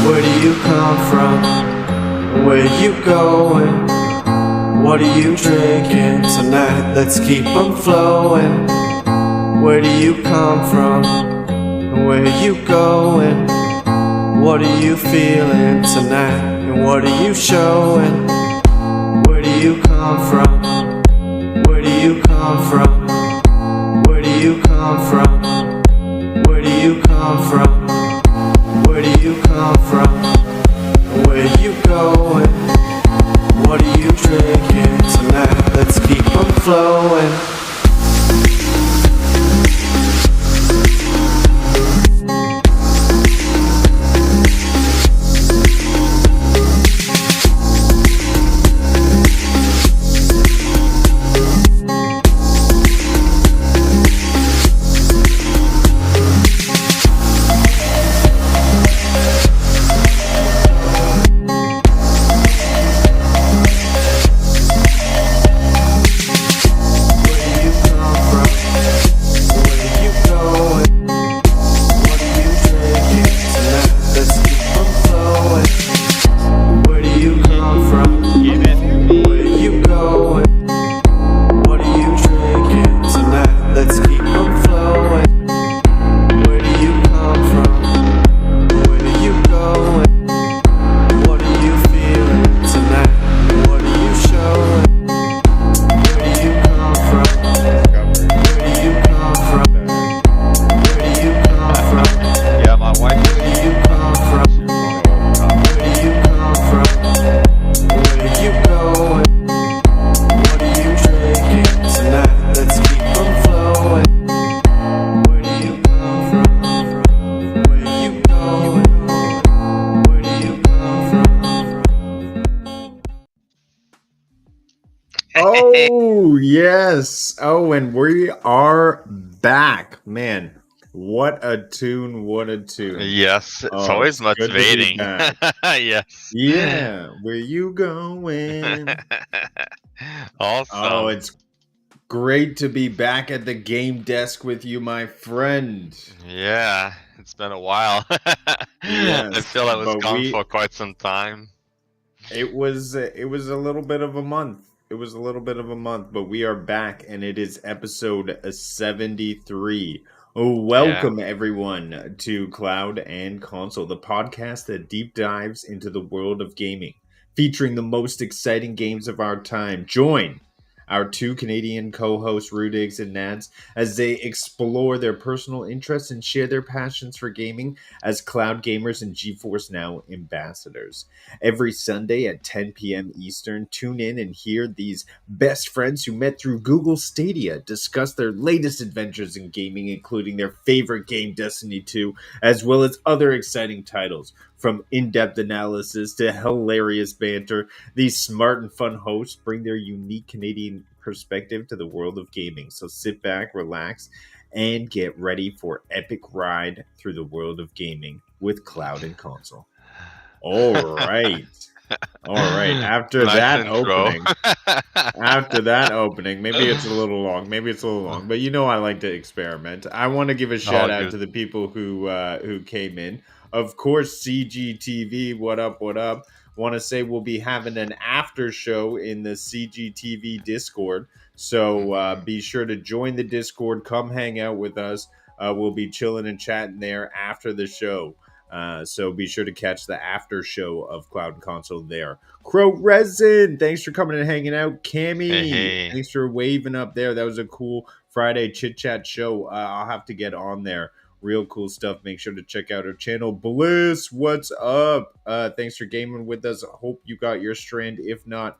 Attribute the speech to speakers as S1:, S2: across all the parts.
S1: Where do you come from? Where you going? What are you drinking tonight? Let's keep 'em flowing. Where do you come from? Where you going? What are you feeling tonight? And what are you showing? Where do you come from? Where do you come from? Where do you come from? Where do you come from? Where do you come from? Where you going? What are you drinking tonight? Let's keep 'em flowing.
S2: Oh, yes. Oh, and we are back. Man, what a tune. What a tune.
S3: Yes, it's
S2: Oh,
S3: always
S2: it's good to be
S3: motivating.
S2: back.
S3: Yes.
S2: Yeah, where you going? Oh,
S3: Awesome.
S2: it's great to be back at the game desk with you, my friend.
S3: Yeah, it's been a while. I
S2: Yes,
S3: feel I was
S2: but
S3: gone for quite some time.
S2: it was a little bit of a month. It was a little bit of a month, but we are back, and it is episode 73. Oh, welcome everyone to Cloud and Console, the podcast that deep dives into the world of gaming, featuring the most exciting games of our time. Join our two Canadian co-hosts, Rudigs and Nads, as they explore their personal interests and share their passions for gaming as cloud gamers and GeForce Now ambassadors. Every Sunday at 10 p.m. Eastern, tune in and hear these best friends who met through Google Stadia discuss their latest adventures in gaming, including their favorite game, Destiny 2, as well as other exciting titles. From in-depth analysis to hilarious banter, these smart and fun hosts bring their unique Canadian perspective to the world of gaming. So sit back, relax, and get ready for epic ride through the world of gaming with Cloud and Console. All right. After
S3: Nice
S2: that
S3: intro.
S2: opening, maybe it's a little long, but you know I like to experiment. I want to give a shout out to the people who came in. Of course, CGTV, what up? Want to say we'll be having an after show in the CGTV Discord, so be sure to join the Discord. Come hang out with us. We'll be chilling and chatting there after the show. So be sure to catch the after show of Cloud and Console there. Crow Resin, thanks for coming and hanging out. Cammy,
S3: Hey.
S2: Thanks for waving up there. That was a cool Friday Chit Chat show. I'll have to get on there. Real cool stuff. Make sure to check out our channel. Bliss, what's up? Thanks for gaming with us. Hope you got your strand. If not,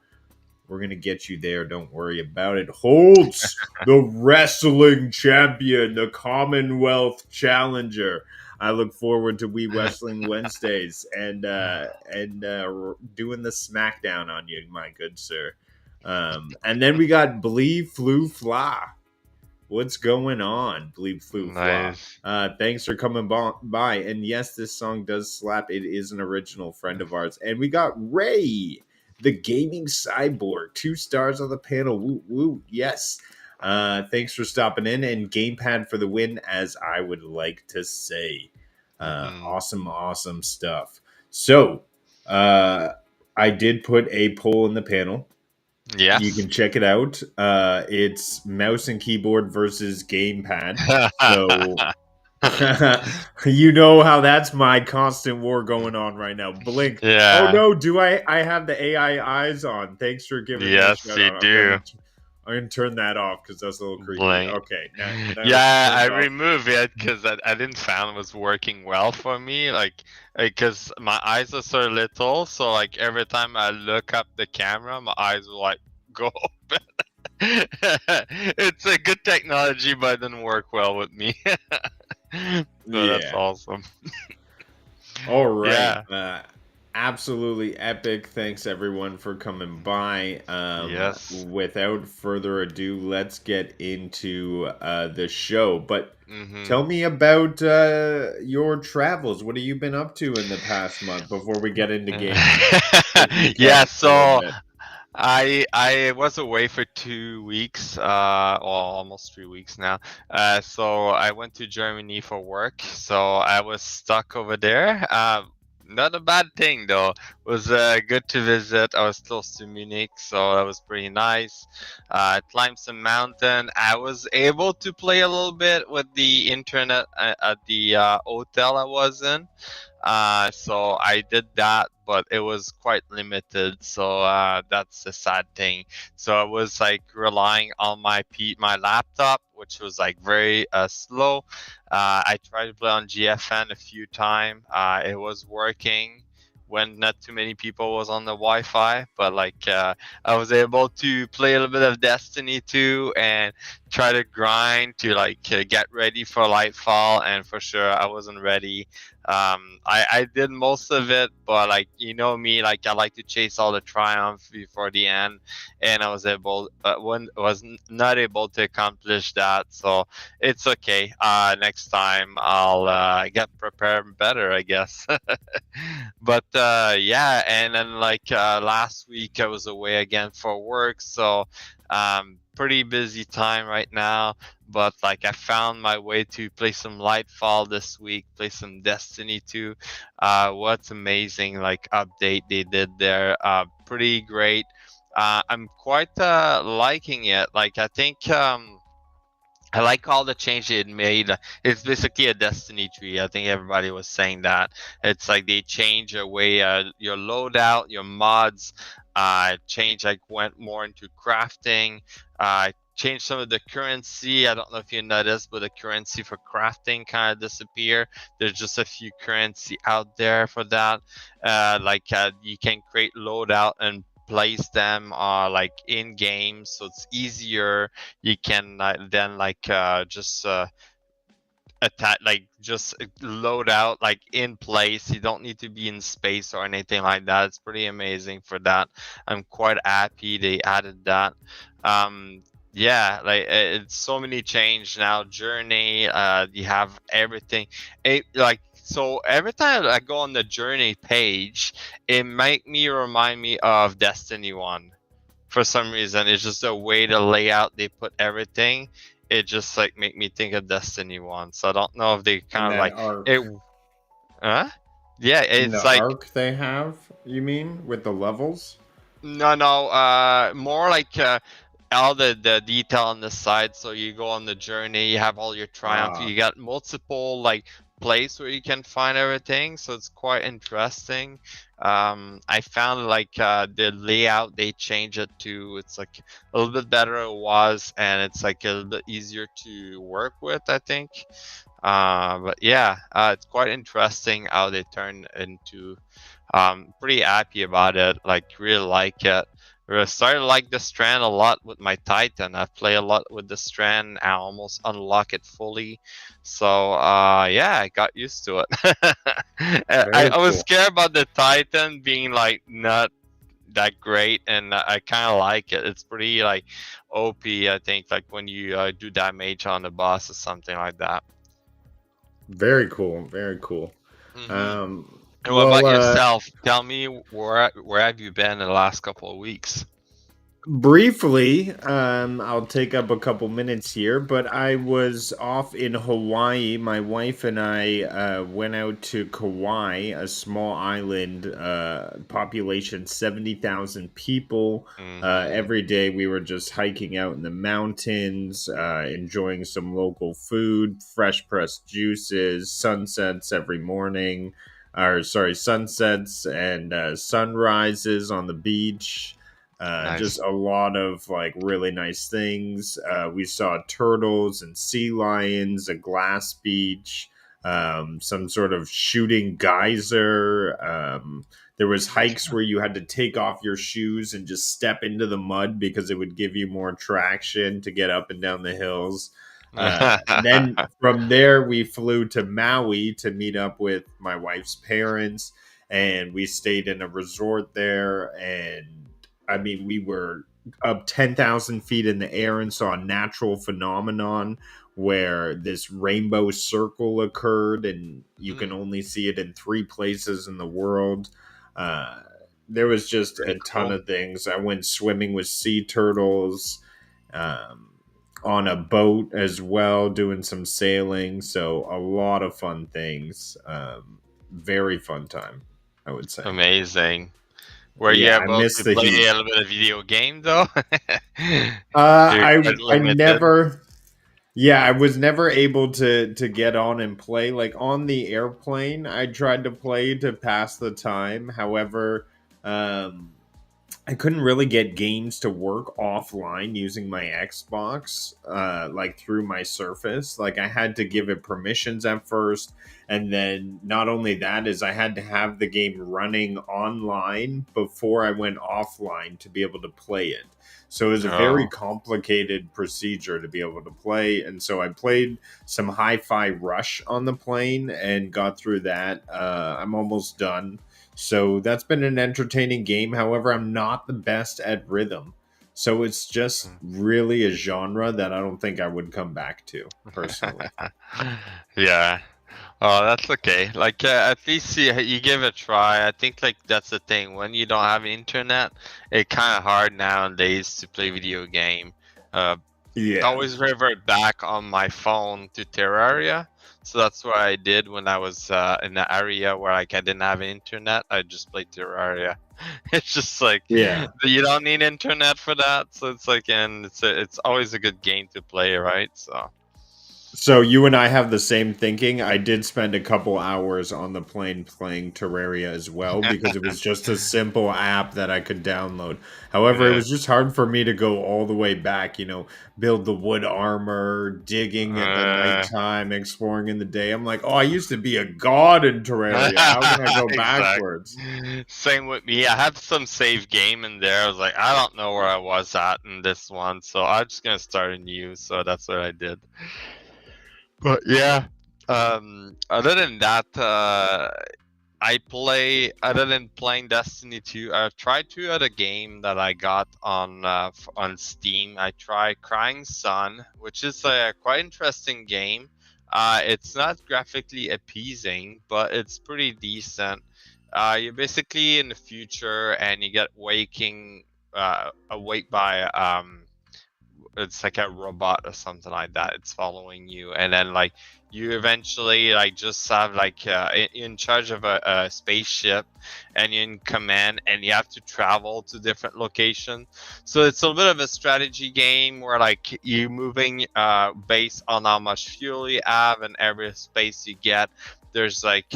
S2: we're going to get you there. Don't worry about it. Holtz, the wrestling champion, the Commonwealth challenger. I look forward to Wii Wrestling Wednesdays and doing the SmackDown on you, my good sir. And then we got Blee Flu Fla. What's going on, Bleep Flu Fla?
S3: Nice.
S2: Thanks for coming by. And yes, this song does slap. It is an original friend of ours. And we got Ray, the gaming cyborg. 2 stars on the panel. Woo woo. Yes. Thanks for stopping in. And Gamepad for the win, as I would like to say. Awesome stuff. So, I did put a poll in the panel.
S3: Yes.
S2: You can check it out. It's mouse and keyboard versus gamepad. So you know how that's my constant war going on right now. Blink.
S3: Yeah.
S2: Oh no, do I have the AI eyes on? Thanks for giving me a
S3: Yes,
S2: shout
S3: you
S2: out.
S3: do.
S2: I'm gonna turn that off because that's a little creepy.
S3: Blink.
S2: Okay. Now
S3: Yeah, I
S2: it's off.
S3: removed it because I didn't find it was working well for me. Like, because my eyes are so little, so like every time I look up the camera, my eyes will like go open. It's a good technology, but it didn't work well with me. So that's awesome.
S2: All right.
S3: Yeah.
S2: Absolutely epic. Thanks everyone for coming by.
S3: Yes.
S2: Without further ado, let's get into the show. But tell me about your travels. What have you been up to in the past month before we get into games?
S3: Yeah, so I was away for 2 weeks, well, almost 3 weeks now. So I went to Germany for work. So I was stuck over there. Not a bad thing though. It was good to visit. I was close to Munich, so that was pretty nice. I climbed some mountain. I was able to play a little bit with the internet at the hotel I was in. So I did that, but it was quite limited. So that's a sad thing. So I was like relying on my laptop, which was like very slow. I tried to play on GFN a few times. It was working when not too many people was on the Wi-Fi, but like I was able to play a little bit of Destiny 2 and try to grind to like get ready for Lightfall, and for sure I wasn't ready. I did most of it, but like you know me, like I like to chase all the triumph before the end, and I was not able to accomplish that. So it's okay. Next time I'll get prepared better, I guess. But yeah, and then like last week I was away again for work, so pretty busy time right now. But like I found my way to play some Lightfall this week, play some Destiny 2. What's amazing like update they did there, pretty great. I'm quite liking it. Like I think I like all the changes it made. It's basically a Destiny tree. I think everybody was saying that. It's like they change your way, your loadout, your mods, went more into crafting, changed some of the currency. I don't know if you noticed, but the currency for crafting kind of disappeared. There's just a few currency out there for that. You can create loadout and place them like in game, so it's easier. You can then just attack, like just load out like in place. You don't need to be in space or anything like that. It's pretty amazing for that. I'm quite happy they added that. Yeah, like it's so many change now. Journey, you have everything. So every time I go on the Journey page, it remind me of Destiny 1. For some reason, it's just the way the layout they put everything. It just like make me think of Destiny 1. So I don't know if they kind of like
S2: arc.
S3: it. Huh? Yeah, it's
S2: the
S3: like
S2: arc they have. You mean with the levels?
S3: no, more like all the detail on the side. So you go on the journey, you have all your triumph, you got multiple like place where you can find everything, so it's quite interesting. I found like the layout, they changed it to, it's like a little bit better it was, and it's like a little bit easier to work with, I think. But yeah, it's quite interesting how they turn into. Pretty happy about it, like really like it. I started to like the Strand a lot with my Titan. I play a lot with the Strand. I almost unlock it fully. So yeah, I got used to it. I was
S2: cool.
S3: scared about the Titan being like not that great, and I kind of like it. It's pretty like OP, I think, like when you do damage on the boss or something like that.
S2: Very cool. Very cool.
S3: And what
S2: Well,
S3: about yourself? Tell me, where have you been in the last couple of weeks?
S2: briefly, I'll take up a couple minutes here, but I was off in Hawaii. My wife and I went out to Kauai, a small island, population 70,000 people. Every day we were just hiking out in the mountains, enjoying some local food, fresh pressed juices, sunsets every morning, or sorry, sunsets and sunrises on the beach.
S3: Nice.
S2: Just a lot of like really nice things. We saw turtles and sea lions, a glass beach, some sort of shooting geyser. There was hikes where you had to take off your shoes and just step into the mud because it would give you more traction to get up and down the hills. Then from there, we flew to Maui to meet up with my wife's parents, and we stayed in a resort there. And I mean, we were up 10,000 feet in the air and saw a natural phenomenon where this rainbow circle occurred, and you can only see it in 3 places in the world. Uh, there was just a
S3: Pretty
S2: ton
S3: cool.
S2: of things. I went swimming with sea turtles, um, on a boat as well, doing some sailing. So a lot of fun things. Very fun time, I would say.
S3: Amazing. Were you
S2: Yeah, I
S3: able
S2: miss
S3: to
S2: the
S3: play
S2: heat.
S3: a little bit of video game though? You're
S2: I
S3: quite
S2: I
S3: limited.
S2: never. Yeah, I was never able to get on and play. Like on the airplane, I tried to play to pass the time. However, um, I couldn't really get games to work offline using my Xbox, like through my Surface. Like I had to give it permissions at first, and then not only that is I had to have the game running online before I went offline to be able to play it. So it was a very
S3: Oh,
S2: complicated procedure to be able to play, and so I played some Hi-Fi Rush on the plane and got through that. I'm almost done, so that's been an entertaining game. However, I'm not the best at rhythm. So it's just really a genre that I don't think I would come back to personally.
S3: yeah. Oh, that's okay. Like at least you give it a try. I think like that's the thing. When you don't have internet, it's kind of hard nowadays to play video game. Uh, I
S2: Yeah.
S3: always revert back on my phone to Terraria. So that's what I did when I was in the area where like I didn't have internet. I just played Terraria. It's just like
S2: Yeah.
S3: you don't need internet for that. So it's like, and it's always a good game to play, right? So
S2: So you and I have the same thinking. I did spend a couple hours on the plane playing Terraria as well because it was just a simple app that I could download. However, it
S3: yeah.
S2: was just hard for me to go all the way back, build the wood armor, digging at the nighttime, exploring in the day. I'm like, oh, I used to be a god in Terraria. How can I go backwards?
S3: Exactly. Same with me. I had some save game in there. I was like, I don't know where I was at in this one, so I'm just gonna start anew. So that's what I did. But yeah, other than that, I play. Other than playing Destiny 2, I've tried two other game that I got on Steam. I tried Crying Sun, which is a quite interesting game. It's not graphically appeasing, but it's pretty decent. You're basically in the future, and you get awake by it's like a robot or something like that. It's following you, and then like you eventually like just have like in charge of a spaceship, and you're in command, and you have to travel to different locations. So it's a little bit of a strategy game where like you're moving based on how much fuel you have, and every space you get, there's like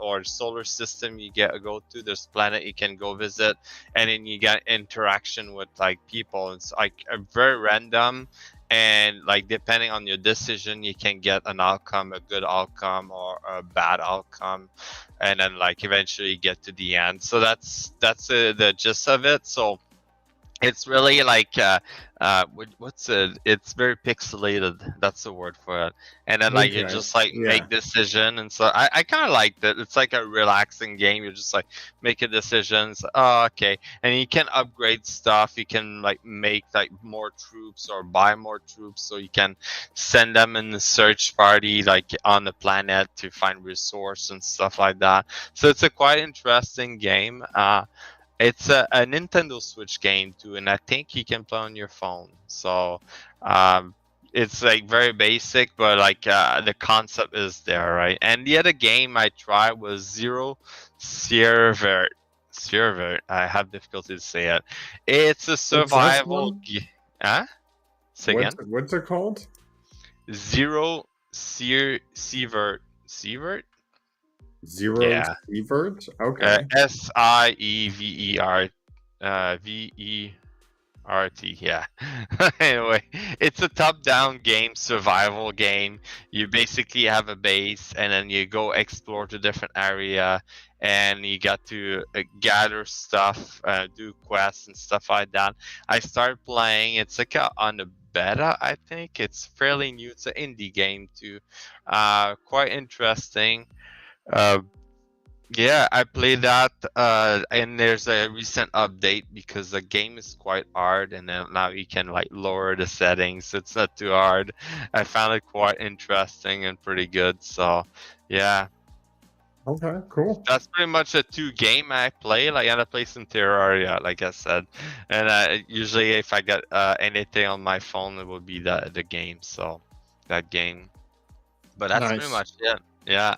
S3: or solar system you go to, there's planet you can go visit, and then you get interaction with like people. It's like a very random, and like depending on your decision you can get an outcome, a good outcome or a bad outcome, and then like eventually get to the end. So that's the gist of it. So it's really like what's it? It's very pixelated. That's the word for it. And then like you
S2: Okay.
S3: just like
S2: Yeah.
S3: make decision, and so I kind of liked it. It's like a relaxing game. You just like make a decisions. Oh, okay, and you can upgrade stuff. You can like make like more troops or buy more troops, so you can send them in the search party like on the planet to find resource and stuff like that. So it's a quite interesting game. It's a Nintendo Switch game too, and I think you can play on your phone. So it's like very basic, but like the concept is there, right? And the other game I tried was Zero Siervert. Siervert. I have difficulty to say it. It's a
S2: What's this
S3: survival.
S2: one?
S3: Huh? Say again.
S2: What's it called?
S3: Zero Sievert. Sievert?
S2: Zero
S3: Yeah.
S2: Sievert? Okay.
S3: Siever. VERT, yeah. Anyway, it's a top-down game, survival game. You basically have a base, and then you go explore the different area, and you got to gather stuff, do quests and stuff like that. I started playing. It's like on the beta, I think. It's fairly new. It's an indie game too. Quite interesting. Uh, yeah, I played that, and there's a recent update because the game is quite hard, and then now you can like lower the settings. It's not too hard. I found it quite interesting and pretty good. So, yeah,
S2: Okay, cool.
S3: that's pretty much the two game I play. Like, and I play some Terraria, like I said, and usually if I get anything on my phone, it will be the game. So, that game. But that's pretty
S2: Nice.
S3: much it. Yeah.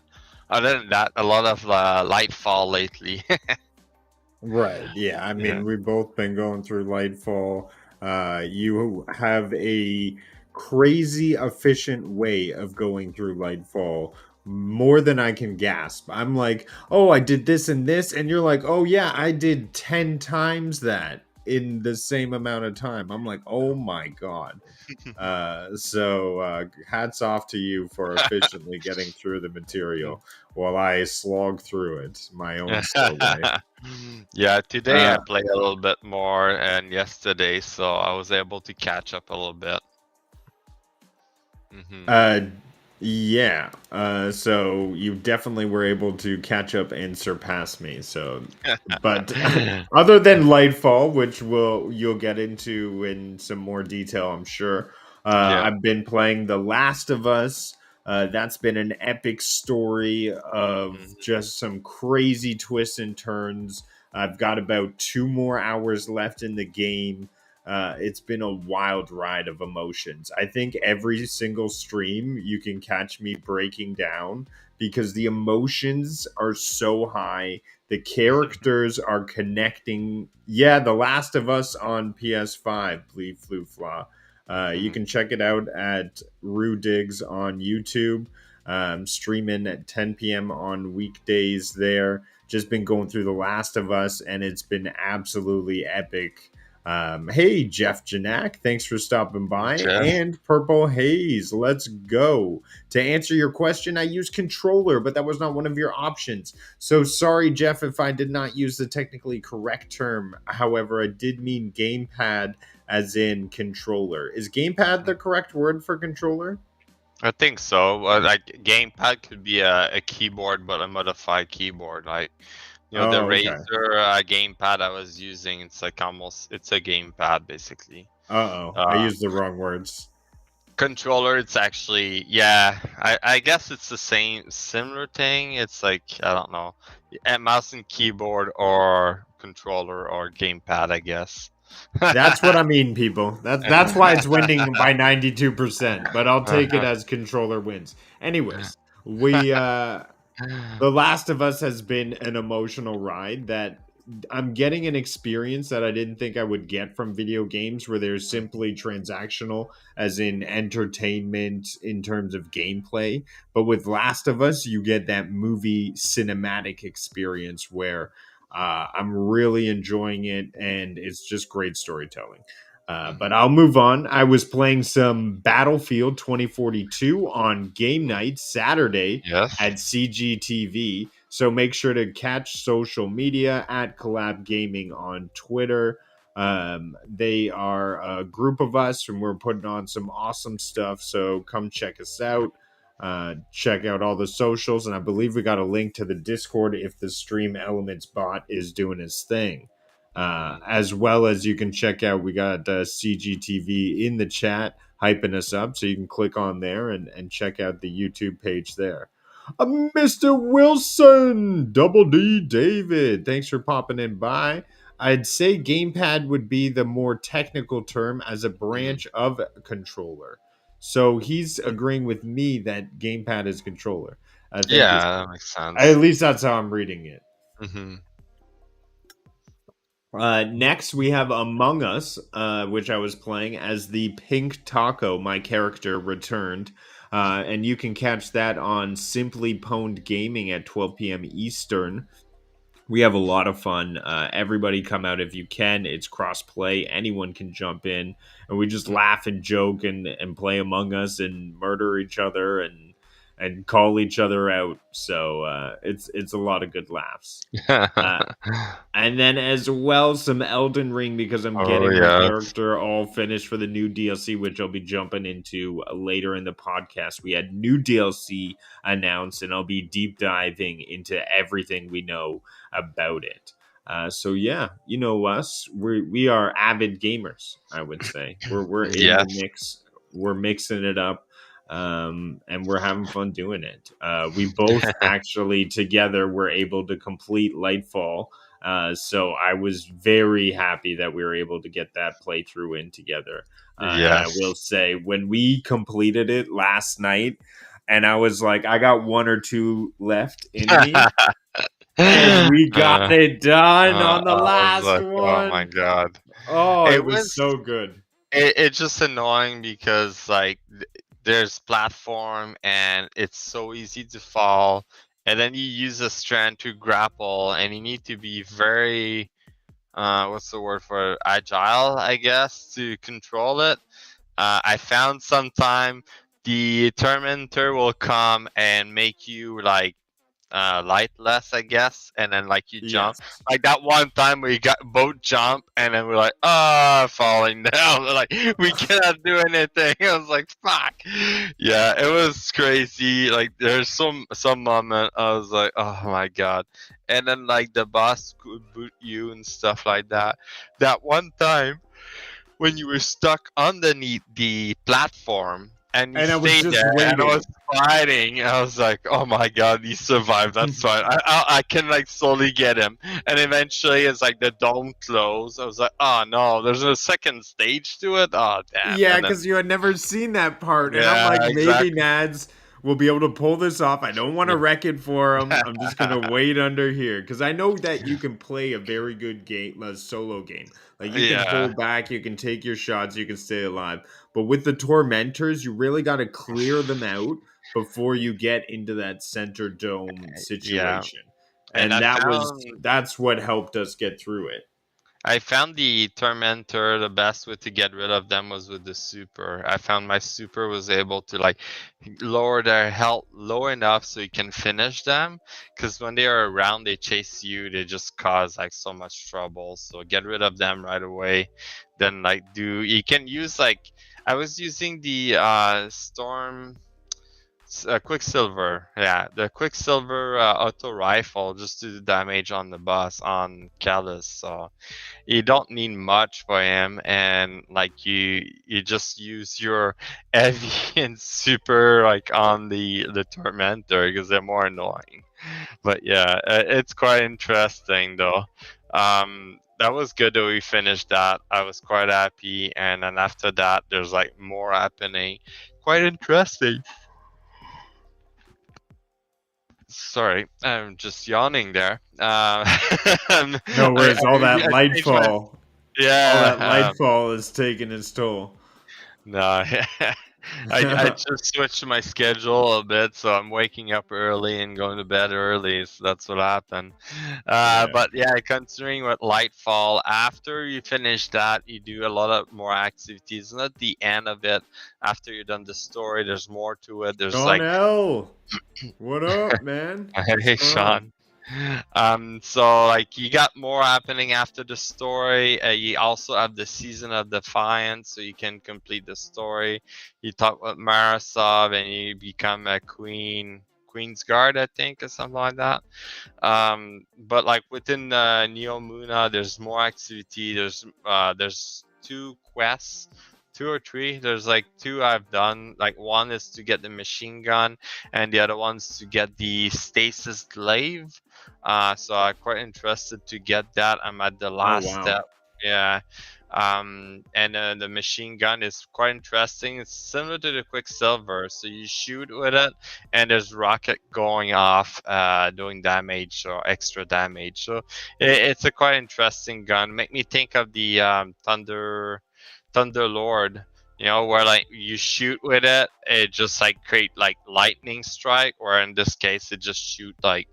S3: Other than that, a lot of Lightfall lately.
S2: Right. Yeah. I mean,
S3: Yeah.
S2: we've both been going through Lightfall. You have a crazy efficient way of going through Lightfall, more than I can gasp. I'm like, oh, I did this and this, and you're like, oh yeah, I did 10 times that in the same amount of time. I'm like, oh my god. So hats off to you for efficiently getting through the material while I slog through it my own slow way.
S3: Yeah, today I
S2: Uh,
S3: played a little bit more, and yesterday, so I was able to catch up a little bit.
S2: uh, yeah. So you definitely were able to catch up and surpass me. So, but other than Lightfall, which you'll get into in some more detail, I'm sure.
S3: Yeah.
S2: I've been playing The Last of Us. That's been an epic story of just some crazy twists and turns. I've got about 2 more hours left in the game. It's been a wild ride of emotions. I think every single stream you can catch me breaking down because the emotions are so high. The characters are connecting. Yeah, The Last of Us on PS5, Bleed Flu Flaw. You can check it out at Rudigs on YouTube. Streaming at 10 p.m. on weekdays there. Just been going through The Last of Us, and it's been absolutely epic. Hey, Jeff Janak, thanks for stopping by.
S3: Jeff.
S2: And Purple Haze, let's go. To answer your question, I use controller, but that was not one of your options. So sorry, Jeff, if I did not use the technically correct term. However, I did mean gamepad as in controller. Is gamepad the correct word for controller?
S3: I think so. Like gamepad could be a keyboard, but a modified keyboard. Like the
S2: Okay.
S3: Razer gamepad I was using, it's like it's a gamepad basically.
S2: I used the wrong words.
S3: Controller, it's actually, yeah, I guess it's the similar thing. It's like, I don't know, a mouse and keyboard or controller or gamepad, I guess.
S2: That's what I mean, people. That's why it's winning by 92%. But I'll take it as controller wins. Anyways, we The Last of Us has been an emotional ride that I'm getting an experience that I didn't think I would get from video games where they're simply transactional, as in entertainment in terms of gameplay. But with Last of Us, you get that movie cinematic experience where I'm really enjoying it and it's just great storytelling. But I'll move on. I was playing some Battlefield 2042 on game night Saturday
S3: Yes.
S2: at CGTV. So make sure to catch social media at Collab Gaming on Twitter. They are a group of us, and we're putting on some awesome stuff. So come check us out. Check out all the socials, and I believe we got a link to the Discord if the Stream Elements bot is doing his thing. As well as you can check out, we got CGTV in the chat hyping us up, so you can click on there and check out the YouTube page there. Mr. Wilson, Double D David, thanks for popping in by. I'd say gamepad would be the more technical term as a branch of a controller. So he's agreeing with me that gamepad is controller. Thank you.
S3: Yeah, that makes sense.
S2: At least that's how I'm reading it.
S3: Mm-hmm.
S2: Next, we have Among Us, which I was playing as the Pink Taco. My character returned. And you can catch that on Simply Pwned Gaming at 12 p.m. Eastern. We have a lot of fun. Everybody come out if you can. It's cross-play. Anyone can jump in. And we just laugh and joke and play Among Us and murder each other and call each other out. So it's a lot of good laughs. And then as well, some Elden Ring because I'm getting my character all finished for the new DLC, which I'll be jumping into later in the podcast. We had new DLC announced, and I'll be deep diving into everything we know about it. So yeah, you know us. We are avid gamers, I would say. We're in the mix. We're mixing it up. And we're having fun doing it. We both actually together were able to complete Lightfall. So I was very happy that we were able to get that playthrough in together. And I will say, when we completed it last night, and I was like, I got one or two left in me. And we got it done on the last one.
S3: Oh my god!
S2: Oh, it was so good.
S3: It's just annoying because like there's platform and it's so easy to fall, and then you use a strand to grapple, and you need to be very what's the word for it? Agile, I guess, to control it. I found sometime the tormentor will come and make you like lightless, I guess, and then like you jump. Like that one time we got both jump and then we're like, falling down. We're like, we cannot do anything. I was like, fuck. Yeah, it was crazy. Like there's some moment I was like, oh my god. And then like the boss could boot you and stuff like that. That one time when you were stuck underneath the platform and you stayed there, and I was fighting. I was like, "Oh my god, he survived. That's fine. I can like slowly get him." And eventually, it's like the dome closed. I was like, "Oh no, there's a second stage to it." Oh damn!
S2: Yeah, because you had never seen that part, and I'm like, maybe Nads will be able to pull this off. I don't want to wreck it for him. I'm just gonna wait under here because I know that you can play a very good game, a solo game. Like you can pull back, you can take your shots, you can stay alive. But with the tormentors, you really got to clear them out before you get into that center dome situation. And that's what helped us get through it.
S3: I found the tormentor, the best way to get rid of them was with the super. I found my super was able to like lower their health low enough so you can finish them, because when they are around they chase you, they just cause like so much trouble. So get rid of them right away. Then like you can use like, I was using the storm Quicksilver, the Quicksilver auto rifle just to do damage on the boss on Callus. So you don't need much for him, and like you just use your heavy and super like on the tormentor because they're more annoying. But yeah, it's quite interesting though. that was good that we finished that. I was quite happy, and then after that, there's like more happening. Quite interesting. Sorry, I'm just yawning there.
S2: No worries. All that
S3: I changed my,
S2: Lightfall, all that
S3: yeah.
S2: Lightfall is taking its toll.
S3: No, I just switched my schedule a bit, so I'm waking up early and going to bed early. So that's what happened.
S2: Yeah.
S3: But yeah, considering what Lightfall, after you finish that, you do a lot of more activities. And at the end of it, after you're done the story, there's more to it. There's
S2: Sean
S3: like,
S2: L. What up, man? What's
S3: hey,
S2: going on?
S3: Sean. So like you got more happening after the story. You also have the Season of Defiance, so you can complete the story. You talk with Marasov, and you become a Queen's Guard, I think, or something like that. But like within Neo Muna, there's more activity. There's 2 quests. 2 or 3. There's like 2 I've done. Like one is to get the machine gun, and the other one's to get the stasis glaive. So I'm quite interested to get that. I'm at the last step. Yeah. And the machine gun is quite interesting. It's similar to the Quicksilver. So you shoot with it, and there's rocket going off, doing damage or extra damage. So it's a quite interesting gun. Make me think of the Thunder Lord, where like you shoot with it, it just like create like lightning strike, or in this case, it just shoot like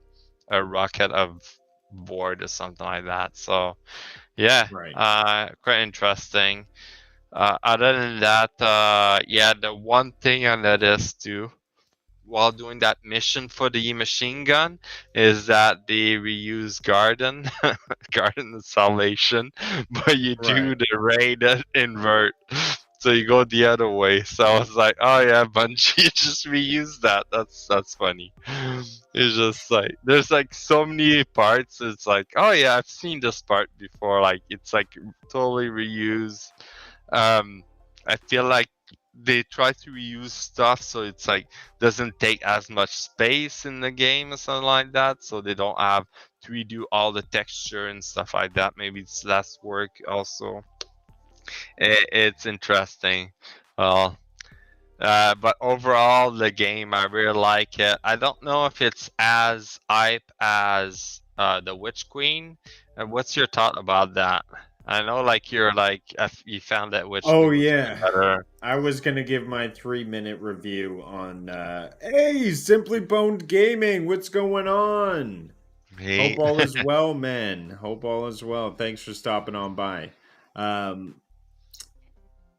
S3: a rocket of board or something like that. So yeah,
S2: Right.
S3: quite interesting. Other than that, yeah, the one thing I noticed too while doing that mission for the machine gun is that they reuse Garden, Garden Salvation, but you do
S2: Right.
S3: the raid invert. So you go the other way. So I was like, oh yeah, Bungie just reused that. That's funny. It's just like there's like so many parts. It's like, oh yeah, I've seen this part before. Like it's like totally reused. I feel like they try to reuse stuff so it's like doesn't take as much space in the game or something like that, so they don't have to redo all the texture and stuff like that. Maybe it's less work also. It's interesting. Well, but overall the game, I really like it. I don't know if it's as hype as the Witch Queen. What's your thought about that? I know like you're like you found that Witch
S2: Oh
S3: Queen was way
S2: yeah.
S3: better.
S2: I was gonna give my 3-minute review on hey, Simply Boned Gaming, what's going on?
S3: Hey.
S2: Hope all is well, man. Hope all is well. Thanks for stopping on by.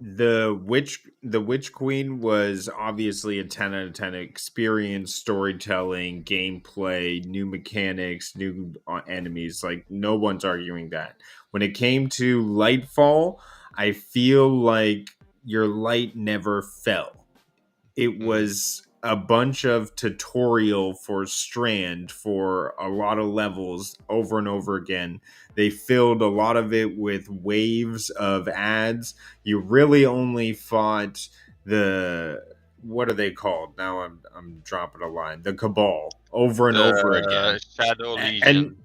S2: The Witch Queen was obviously a 10 out of 10 experience, storytelling, gameplay, new mechanics, new enemies. Like no one's arguing that. When it came to Lightfall, I feel like your light never fell. It was a bunch of tutorial for Strand for a lot of levels over and over again. They filled a lot of it with waves of ads. You really only fought the, what are they called? Now I'm dropping a line. The Cabal over and over again.
S3: The Shadow
S2: And
S3: Legion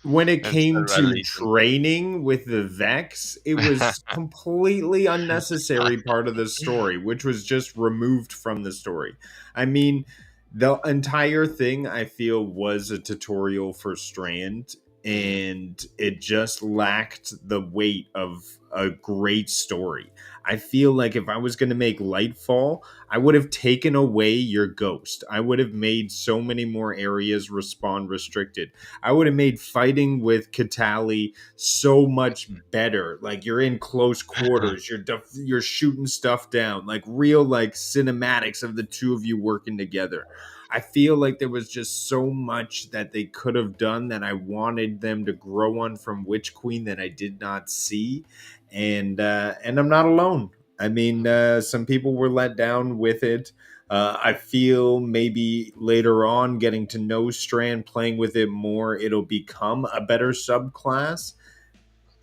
S2: when it
S3: and
S2: came
S3: Red
S2: to
S3: Legion.
S2: training with the Vex, it was completely unnecessary part of the story, which was just removed from the story. I mean, the entire thing I feel was a tutorial for Strand, and it just lacked the weight of a great story. I feel like if I was going to make Lightfall, I would have taken away your ghost. I would have made so many more areas respawn restricted. I would have made fighting with Katali so much better. Like you're in close quarters, you're shooting stuff down, like real like cinematics of the two of you working together. I feel like there was just so much that they could have done that I wanted them to grow on from Witch Queen that I did not see, and I'm not alone. I mean, some people were let down with it. I feel maybe later on, getting to know Strand, playing with it more, it'll become a better subclass.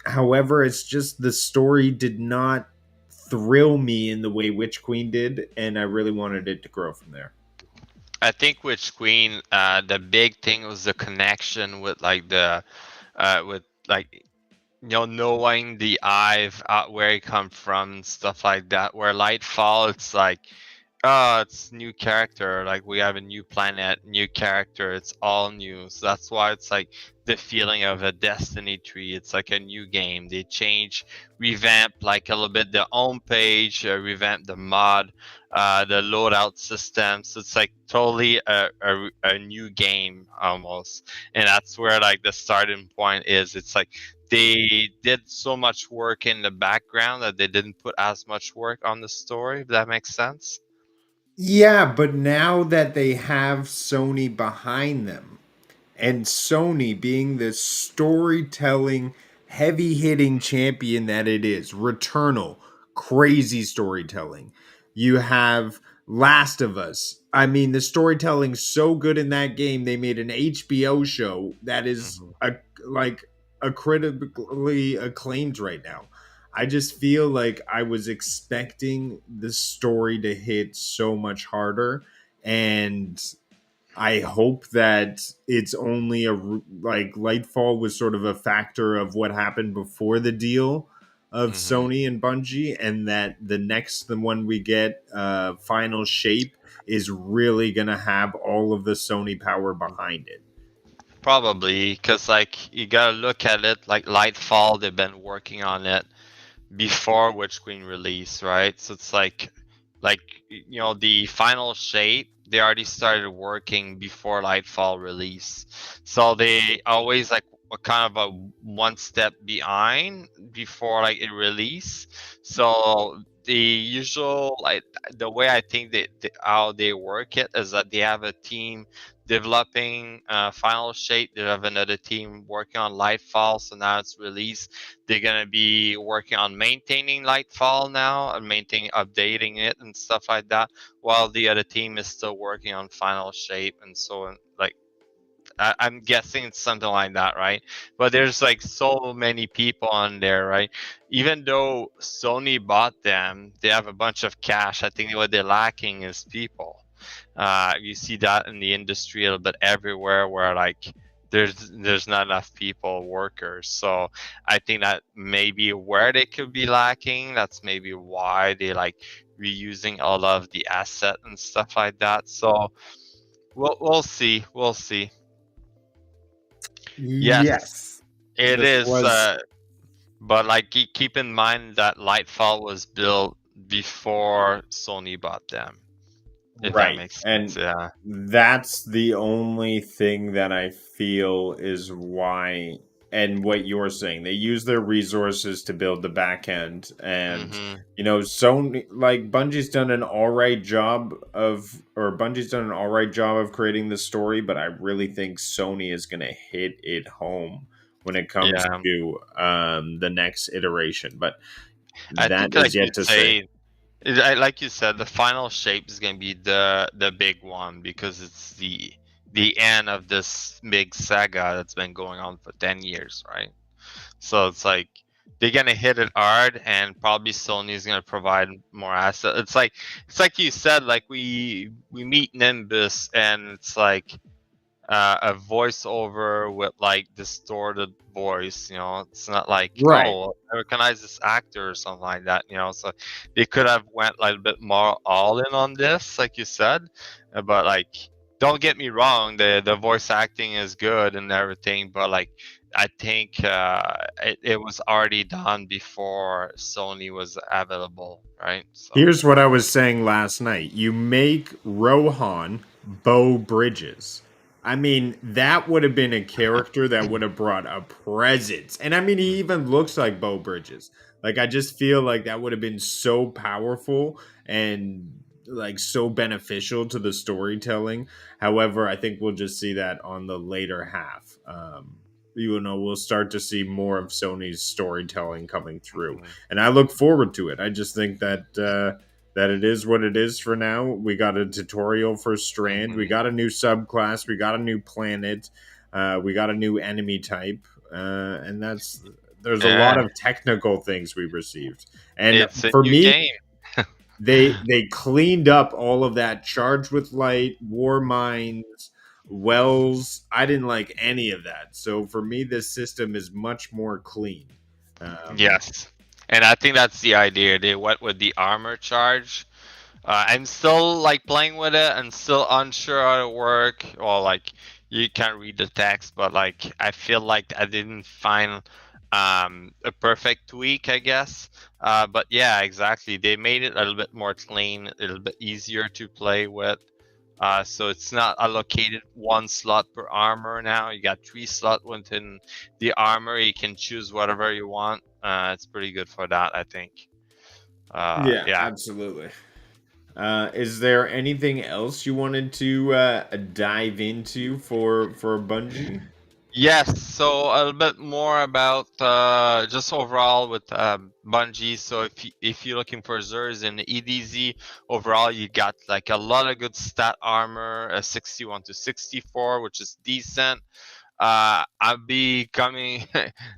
S2: However, it's just the story did not thrill me in the way Witch Queen did, and I really wanted it to grow from there.
S3: I think Witch Queen, the big thing was the connection with like the with like knowing the I've where it come from and stuff like that. Where Lightfall, it's like, oh, it's new character. Like we have a new planet, new character. It's all new. So that's why it's like the feeling of a Destiny 3. It's like a new game. They change, revamp like a little bit the home page, revamp the mod, the loadout system. So it's like totally a new game almost. And that's where like the starting point is. It's like they did so much work in the background that they didn't put as much work on the story. If that makes sense.
S2: Yeah, but now that they have Sony behind them, and Sony being the storytelling, heavy hitting champion that it is, Returnal, crazy storytelling. You have Last of Us. I mean, the storytelling's so good in that game. They made an HBO show that is
S3: Mhm.
S2: like a critically acclaimed right now. I just feel like I was expecting the story to hit so much harder, and I hope that it's only like Lightfall was sort of a factor of what happened before the deal of
S3: Mhm.
S2: Sony and Bungie, and that the one we get, Final Shape, is really gonna have all of the Sony power behind it.
S3: Probably, because like you gotta look at it like Lightfall. They've been working on it before Witch Queen release, right? So it's like the final shape. They already started working before Lightfall release, so they always like a kind of a one step behind before like it release. So the usual like the way I think how they work it is that they have a team developing final shape. They have another team working on Lightfall. So now it's released, they're gonna be working on maintaining Lightfall now and maintaining, updating it and stuff like that, while the other team is still working on Final Shape and so on. Like I'm guessing it's something like that, right? But there's like so many people on there, right? Even though Sony bought them, they have a bunch of cash. I think what they're lacking is people. You see that in the industry a little bit everywhere, where like there's not enough people, workers. So I think that maybe where they could be lacking, that's maybe why they like reusing all of the asset and stuff like that. So we'll see. We'll see. Yes,
S2: Yes,
S3: it
S2: this
S3: is.
S2: was
S3: But like keep in mind that Lightfall was built before Sony bought them. If that
S2: right.
S3: makes sense,
S2: And
S3: yeah.
S2: that's the only thing that I feel is why, and what you're saying, they use their resources to build the back end. And,
S3: Mm-hmm.
S2: Sony, like Bungie's done an all right job of creating the story, but I really think Sony is going to hit it home when it comes
S3: Yeah.
S2: to the next iteration. But
S3: I
S2: that
S3: think,
S2: is
S3: like you
S2: yet to say.
S3: say, like you said, the final shape is gonna be the big one, because it's the end of this big saga that's been going on for 10 years, right? So it's like they're gonna hit it hard, and probably Sony's gonna provide more assets. It's like you said, like we meet Nimbus, and it's like a voiceover with like distorted voice. It's not like,
S2: Right.
S3: oh, I recognize this actor or something like that. So they could have went like a bit more all in on this, like you said. But like, don't get me wrong, the voice acting is good and everything, but like I think it was already done before Sony was available, right? So
S2: Here's what I was saying last night. You make Rohan Beau Bridges. I mean, that would have been a character that would have brought a presence. And I mean, he even looks like Beau Bridges. Like, I just feel like that would have been so powerful and like so beneficial to the storytelling. However, I think we'll just see that on the later half. We'll start to see more of Sony's storytelling coming through,
S3: mhm,
S2: and I look forward to it. I just think that it is what it is for now. We got a tutorial for Strand. We
S3: mhm.
S2: got a new subclass. We got a new planet. We got a new enemy type, and there's a lot
S3: Yeah,
S2: of technical things we received. And
S3: it's a
S2: for
S3: new
S2: me,
S3: game.
S2: they cleaned up all of that charged with light, war mines, wells. I didn't like any of that. So for me, this system is much more clean.
S3: Yes, and I think that's the idea. They went with the armor charge. I'm still like playing with it and still unsure how to work. Or like you can't read the text, but like I feel like I didn't find a perfect tweak, I guess. But yeah, exactly. They made it a little bit more clean, a little bit easier to play with. So it's not allocated one slot per armor now. You got 3 slots within the armor. You can choose whatever you want. It's pretty good for that, I think.
S2: Yeah,
S3: Yeah.
S2: absolutely. Is there anything else you wanted to dive into for Bungie?
S3: Yes, so a little bit more about just overall with Bungie. So if you're looking for Zers in EDZ, overall you got like a lot of good stat armor, 61 to 64, which is decent. I'll be coming,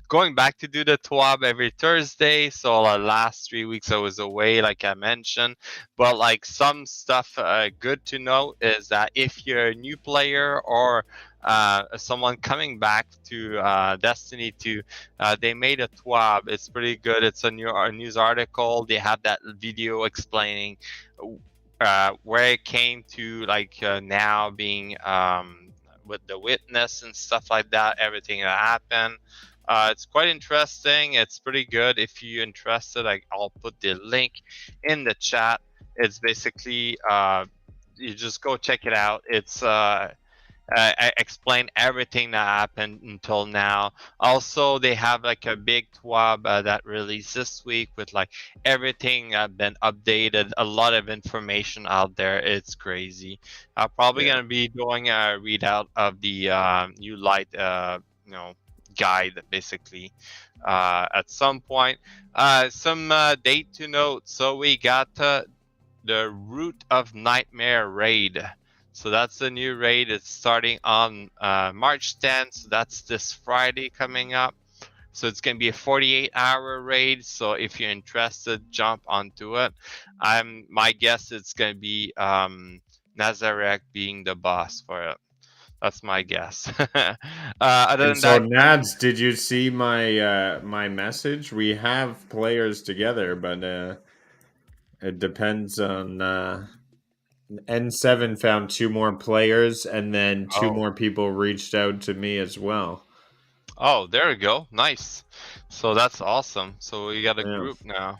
S3: going back to do the TWAB every Thursday. So last 3 weeks I was away, like I mentioned. But like some stuff good to know is that if you're a new player or someone coming back to Destiny 2, they made a TWAB. It's pretty good. It's a news article. They have that video explaining where it came to like now being with the witness and stuff like that, everything that happened. It's quite interesting. It's pretty good. If you're interested, I'll put the link in the chat. It's basically you just go check it out. It's I explain everything that happened until now. Also, they have like a big TWAB that released this week with like everything been updated. A lot of information out there. It's crazy. I'm probably
S2: Yeah.
S3: gonna be doing a readout of the new light, guide basically at some point. Some date to note. So we got the Root of Nightmare raid. So that's the new raid. It's starting on March 10th. So that's this Friday coming up. So it's going to be a 48-hour raid. So if you're interested, jump onto it. My guess it's going to be Nazarek being the boss for it. That's my guess. Other
S2: And
S3: than
S2: so,
S3: that,
S2: Nads, did you see my my message? We have players together, but it depends on. N7 found 2 more players, and then two
S3: oh,
S2: more people reached out to me as well.
S3: oh, there we go. Nice. So that's awesome. So we got a
S2: Yeah.
S3: group now.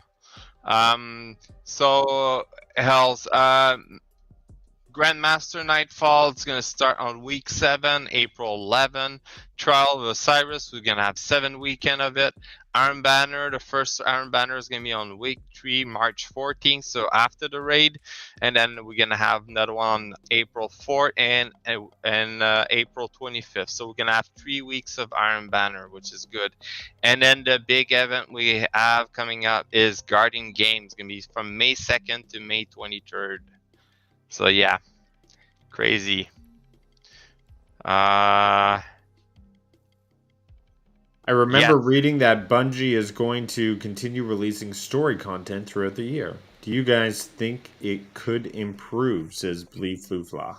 S3: So Hells, Grandmaster Nightfall, it's gonna start on week 7, April 11. Trial of Osiris, we're gonna have 7 weekend of it. Iron Banner, the first Iron Banner is gonna be on week 3, March 14th, so after the raid, and then we're gonna have another one on April 4th and April 25th. So we're gonna have 3 weeks of Iron Banner, which is good. And then the big event we have coming up is Guardian Games, gonna be from May 2nd to May 23rd. So yeah, crazy.
S2: I remember
S3: Yes.
S2: reading that Bungie is going to continue releasing story content throughout the year. Do you guys think it could improve? Says Blee Floofla.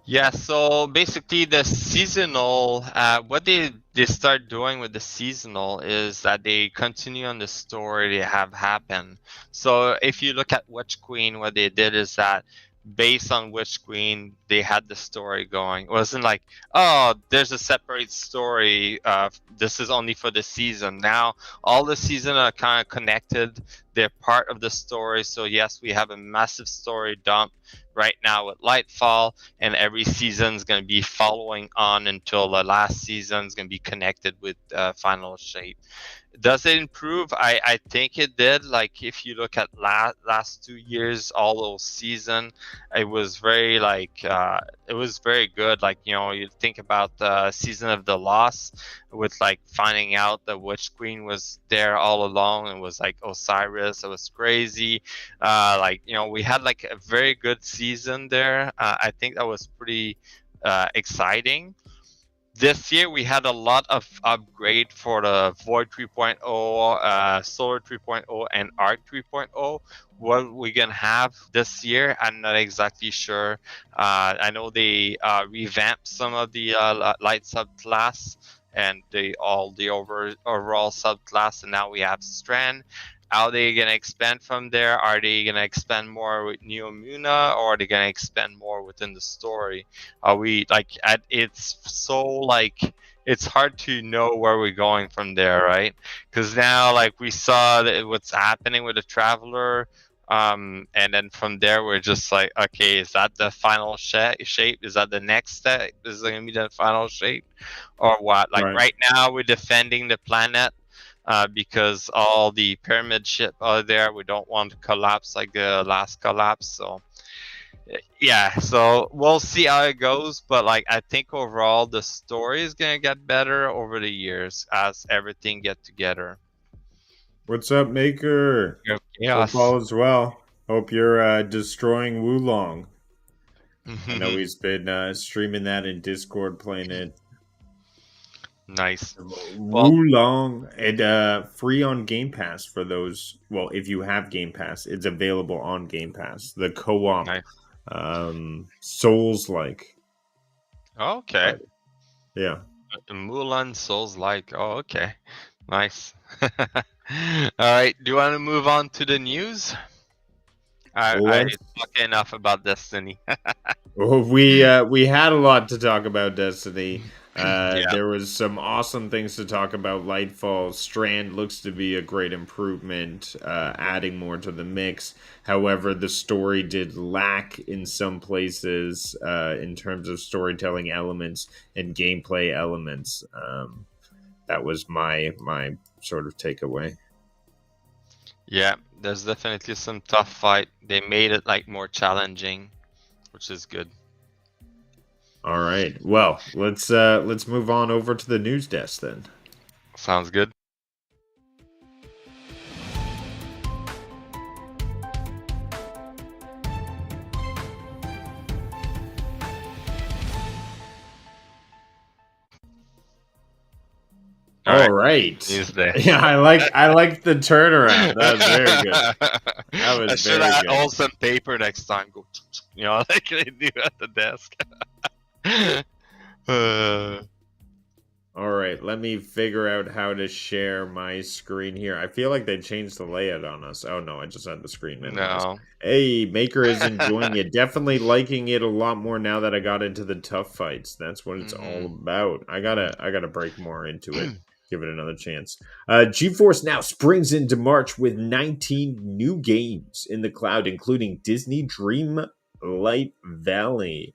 S3: Yeah, so basically the seasonal, what they start doing with the seasonal is that they continue on the story they have happened. So if you look at Witch Queen, what they did is that based on Witch Queen, they had the story going. It wasn't like, oh, there's a separate story. This is only for the season. Now all the season are kind of connected. They're part of the story. So yes, we have a massive story dump right now with Lightfall, and every season is going to be following on until the last season is going to be connected with Final Shape. Does it improve? I think it did. Like if you look at last 2 years, all those season, it was very it was very good. Like you think about the season of the loss, with like finding out that Witch Queen was there all along and was like Osiris. It was crazy. We had like a very good season there. I think that was pretty exciting. This year we had a lot of upgrade for the Void 3.0, Solar 3.0, and Arc 3.0. What we're gonna have this year, I'm not exactly sure. I know they revamped some of the light subclass, and the overall subclass, and now we have Strand. How are they gonna expand from there? Are they gonna expand more with Neomuna, or are they gonna expand more within the story? Are we like it's so like it's hard to know where we're going from there, right? Because now like we saw that what's happening with the Traveler, and then from there we're just like, okay, is that the final shape? Is that the next step? Is it gonna be the final shape, or what? Like right now we're defending the planet. Because all the pyramid ship are there, we don't want to collapse like the last collapse. So yeah, so we'll see how it goes. But like I think overall the story is gonna get better over the years as everything get together.
S2: What's up, Maker?
S3: Yes.
S2: Hope all is well. Hope you're destroying Wulong. I know he's been streaming that in Discord, playing it.
S3: Nice.
S2: Wulong, and free on Game Pass for those. Well, if you have Game Pass, it's available on Game Pass. The co-op, Souls-like.
S3: Okay.
S2: Yeah.
S3: Mulan Souls-like. Oh, okay. Nice. All right. Do you want to move on to the news? I talk enough about Destiny.
S2: We had a lot to talk about Destiny. There was some awesome things to talk about. Lightfall Strand looks to be a great improvement, adding more to the mix. However, the story did lack in some places in terms of storytelling elements and gameplay elements. That was my sort of takeaway.
S3: Yeah, there's definitely some tough fight. They made it like more challenging, which is good.
S2: All right. Well, let's move on over to the news desk then.
S3: Sounds good.
S2: All right. Yeah, I like the turnaround. That was very good. That was
S3: I should have all some paper next time. Go, like they do at the desk.
S2: All right, let me figure out how to share my screen here. I feel like they changed the layout on us. Oh no, I just had the screen minimized.
S3: No.
S2: Hey, Maker is enjoying it. Definitely liking it a lot more now that I got into the tough fights. That's what it's all about. I gotta break more into it. Give it another chance. GeForce Now springs into March with 19 new games in the cloud, including Disney Dream Light Valley.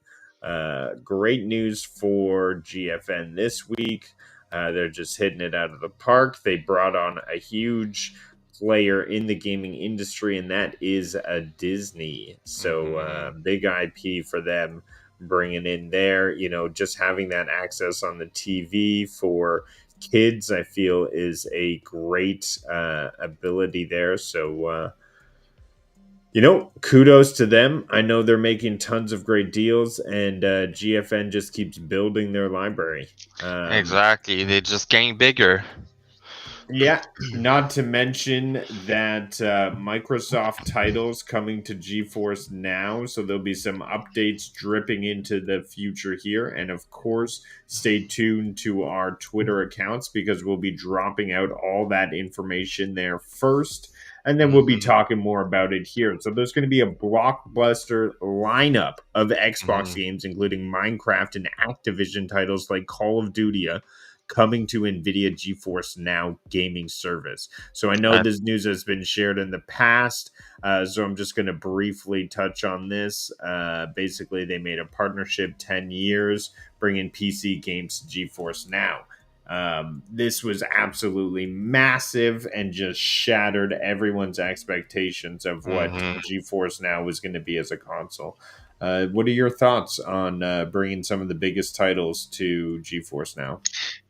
S2: Great news for GFN this week. They're just hitting it out of the park. They brought on a huge player in the gaming industry, and that is a Disney. So big IP for them bringing in there. Just having that access on the TV for kids, I feel, is a great ability there. So kudos to them. I know they're making tons of great deals, and GFN just keeps building their library.
S3: Exactly. They just getting bigger.
S2: Yeah, not to mention that Microsoft titles coming to GeForce Now, so there'll be some updates dripping into the future here. And of course, stay tuned to our Twitter accounts because we'll be dropping out all that information there first. And then we'll be talking more about it here. So there's going to be a blockbuster lineup of Xbox games, including Minecraft and Activision titles like Call of Duty, coming to NVIDIA GeForce Now gaming service. So I know this news has been shared in the past, so I'm just going to briefly touch on this. Basically, they made a partnership 10 years, bringing PC games to GeForce Now. This was absolutely massive and just shattered everyone's expectations of what GeForce Now was going to be as a console. What are your thoughts on bringing some of the biggest titles to GeForce Now?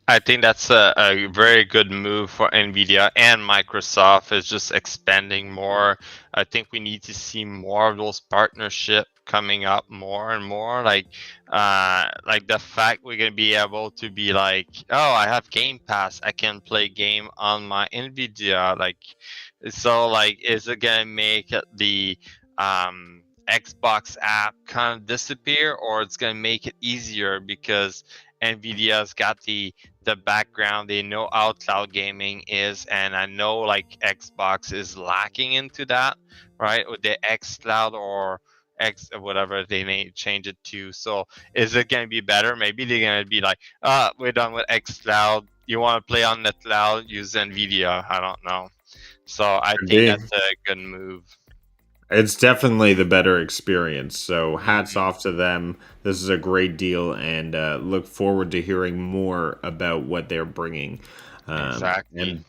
S3: I think that's a very good move for NVIDIA and Microsoft, is just expanding more. I think we need to see more of those partnerships coming up more and more. Like the fact we're going to be able to be like, oh, I have Game Pass, I can play game on my NVIDIA. Is it going to make the Xbox app kind of disappear, or it's going to make it easier because NVIDIA's got the the background. They know how cloud gaming is, and I know like Xbox is lacking into that, right? With the X Cloud or X whatever they may change it to. So is it going to be better? Maybe they're going to be like, we're done with X Cloud. You want to play on the cloud? Use NVIDIA. I don't know. So I think
S2: Indeed.
S3: that's a good move.
S2: It's definitely the better experience. So hats
S3: Mhm.
S2: off to them. This is a great deal, and look forward to hearing more about what they're bringing.
S3: Exactly.
S2: And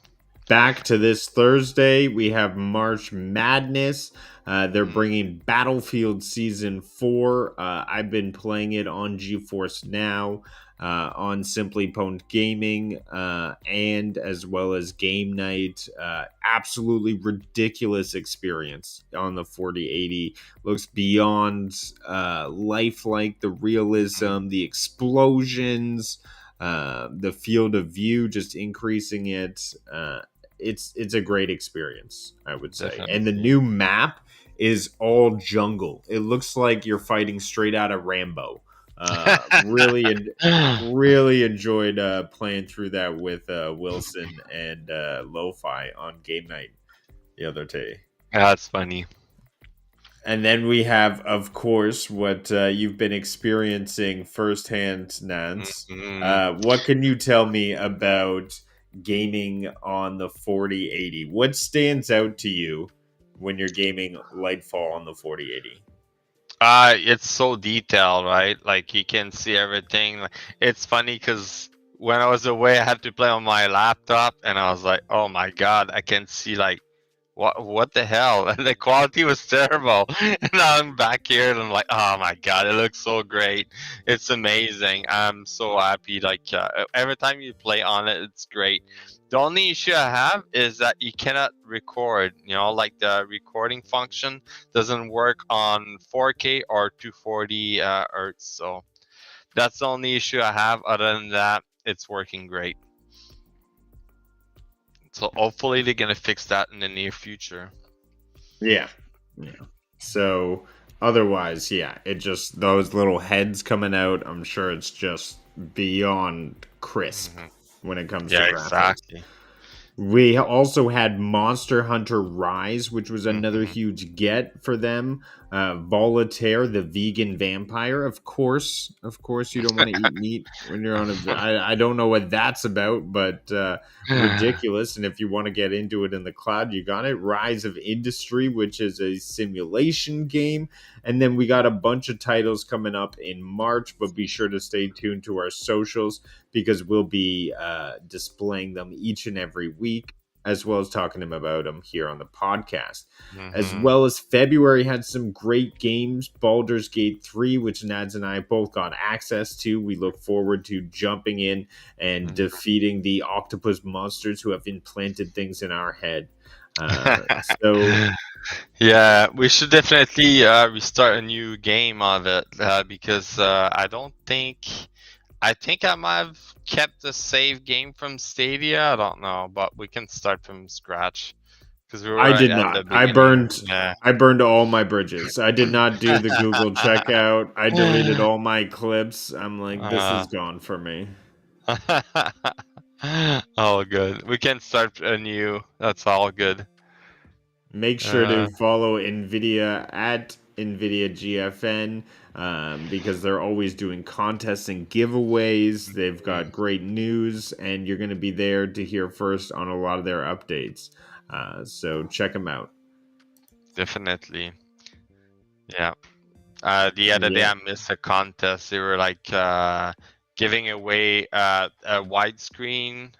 S2: back to this Thursday, we have March Madness. They're
S3: Mhm.
S2: bringing Battlefield Season 4. I've been playing it on GeForce Now, on Simply Pwned Gaming, and as well as Game Night. Absolutely ridiculous experience on the 4080. Looks beyond lifelike, the realism, the explosions, the field of view, just increasing it. It's a great experience, I would say. And the
S3: Definitely.
S2: new map is all jungle. It looks like you're fighting straight out of Rambo. Really enjoyed playing through that with Wilson and Lo-Fi on game night the other day.
S3: That's funny.
S2: And then we have, of course, what you've been experiencing firsthand, Nance.
S3: Mhm.
S2: What can you tell me about gaming on the 4080? What stands out to you when you're gaming Lightfall on the 4080?
S3: It's so detailed, right? Like you can see everything. It's funny because when I was away, I had to play on my laptop, and I was like, "Oh my god, I can see like what the hell?" And the quality was terrible. And now I'm back here, and I'm like, "Oh my god, it looks so great! It's amazing! I'm so happy." Like every time you play on it, it's great. The only issue I have is that you cannot record. You know, like the recording function doesn't work on 4K or 240 hertz. So that's the only issue I have. Other than that, it's working great. So hopefully they're gonna fix that in the near future.
S2: Yeah. Yeah. So otherwise, yeah, it just those little heads coming out, I'm sure it's just beyond crisp
S3: Hmm.
S2: when it comes to
S3: Yeah,
S2: graphics.
S3: exactly.
S2: We also had Monster Hunter Rise, which was another
S3: Hmm.
S2: huge get for them. Voltaire, the vegan vampire, of course, you don't want to eat meat when you're on a. I don't know what that's about, but ridiculous. And if you want to get into it in the cloud, you got it. Rise of Industry, which is a simulation game, and then we got a bunch of titles coming up in March. But be sure to stay tuned to our socials because we'll be displaying them each and every week, as well as talking about them here on the podcast. As
S3: Hmm.
S2: well as February had some great games. Baldur's Gate 3, which Nads and I both got access to. We look forward to jumping in and defeating the octopus monsters who have implanted things in our head. So
S3: Yeah, we should definitely restart a new game of it because I think I might have kept the save game from Stadia. I don't know, but we can start from scratch because we were
S2: I did
S3: at the
S2: not.
S3: beginning. Yeah.
S2: I burned all my bridges. I did not do the Google checkout. I deleted all my clips. I'm like, this
S3: uh,
S2: is gone for me.
S3: oh, good. We can start anew. That's all good.
S2: Make sure to
S3: Uh,
S2: follow NVIDIA at NVIDIA GFN, because they're always doing contests and giveaways. They've got great news, and you're going to be there to hear first on a lot of their updates. So check them out.
S3: definitely. Yeah. The other day
S2: Yeah.
S3: I missed a contest. They were like giving away a widescreen,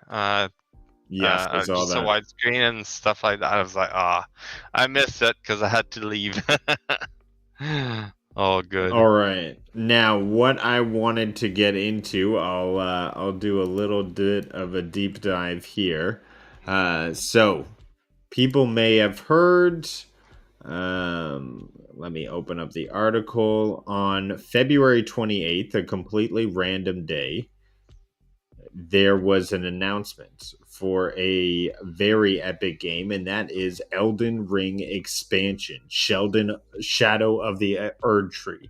S2: Yes, I saw
S3: just a
S2: that.
S3: widescreen and stuff like that. I was like, I missed it because I had to leave. Oh, good.
S2: All right. Now, what I wanted to get into, I'll do a little bit of a deep dive here. So people may have heard. Let me open up the article on February 28th, a completely random day. There was an announcement for a very epic game, and that is Elden Ring expansion, Sheldon Shadow of the ErdTree.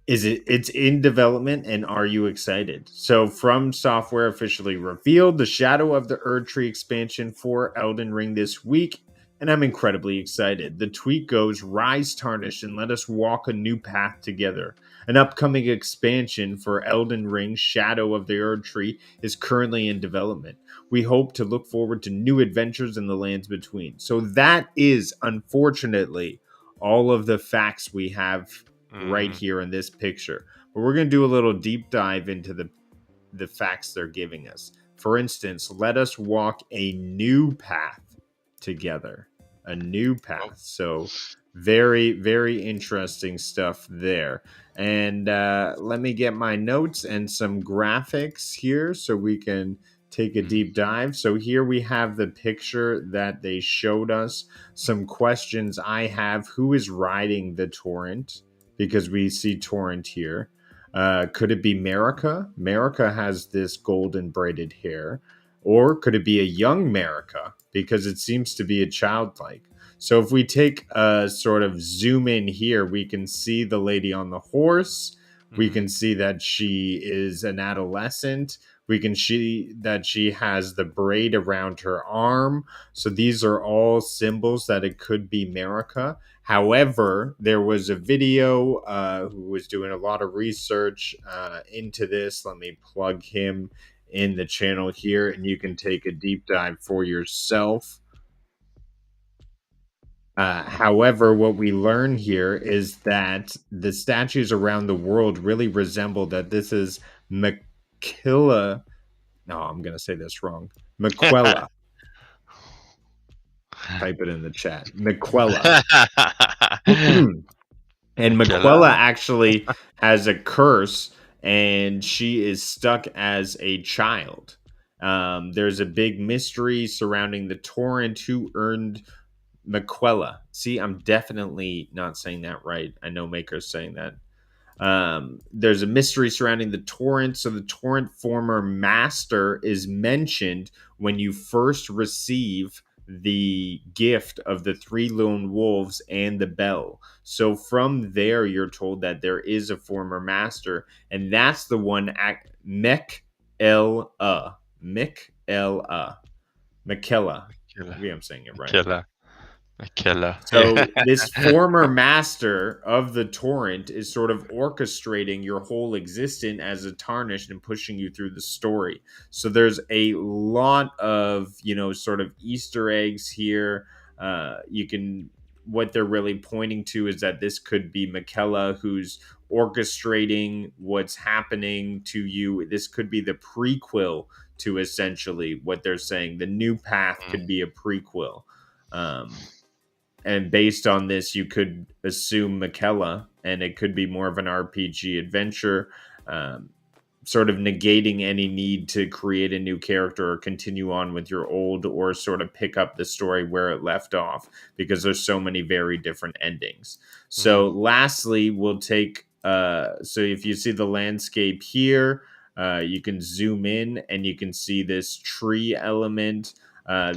S2: It's in development, and are you excited? So From Software officially revealed the Shadow of the ErdTree expansion for Elden Ring this week, and I'm incredibly excited. The tweet goes, "Rise tarnished and let us walk a new path together." An upcoming expansion for Elden Ring Shadow of the ErdTree is currently in development. We hope to look forward to new adventures in the lands between. So that is unfortunately all of the facts we have right here in this picture. But we're going to do a little deep dive into the facts they're giving us. For instance, let us walk a new path together. A new path. So very, very interesting stuff there. And let me get my notes and some graphics here so we can take a deep dive. So here we have the picture that they showed us. Some questions I have: who is riding the torrent? Because we see torrent here. Could it be Marika? Marika has this golden braided hair. Or could it be a young Marika? Because it seems to be a childlike. So if we take a sort of zoom in here, we can see the lady on the horse. We can see that she is an adolescent. We can see that she has the braid around her arm. So these are all symbols that it could be Marika. However, there was a video who was doing a lot of research into this. Let me plug him in the channel here, and you can take a deep dive for yourself. However, what we learn here is that the statues around the world really resemble that this is Makilla. No, I'm going to say this wrong. Maquella. Type it in the chat. Maquella. And Maquella actually has a curse, and she is stuck as a child. There's a big mystery surrounding the torrent. Who earned Maquella? See, I'm definitely not saying that right. I know Maker's saying that. There's a mystery surrounding the torrent. So the torrent former master is mentioned when you first receive the gift of the 3 lone wolves and the bell. So from there, you're told that there is a former master, and that's the one Mek'Ella. Maybe I'm saying it right.
S3: A killer.
S2: So this former master of the torrent is sort of orchestrating your whole existence as a tarnished and pushing you through the story. So there's a lot of, sort of Easter eggs here. What they're really pointing to is that this could be Makella who's orchestrating what's happening to you. This could be the prequel to essentially what they're saying. The new path could be a prequel. And based on this, you could assume Makella, and it could be more of an RPG adventure, sort of negating any need to create a new character or continue on with your old, or sort of pick up the story where it left off, because there's so many very different endings. So lastly, we'll take, so if you see the landscape here, you can zoom in and you can see this tree element.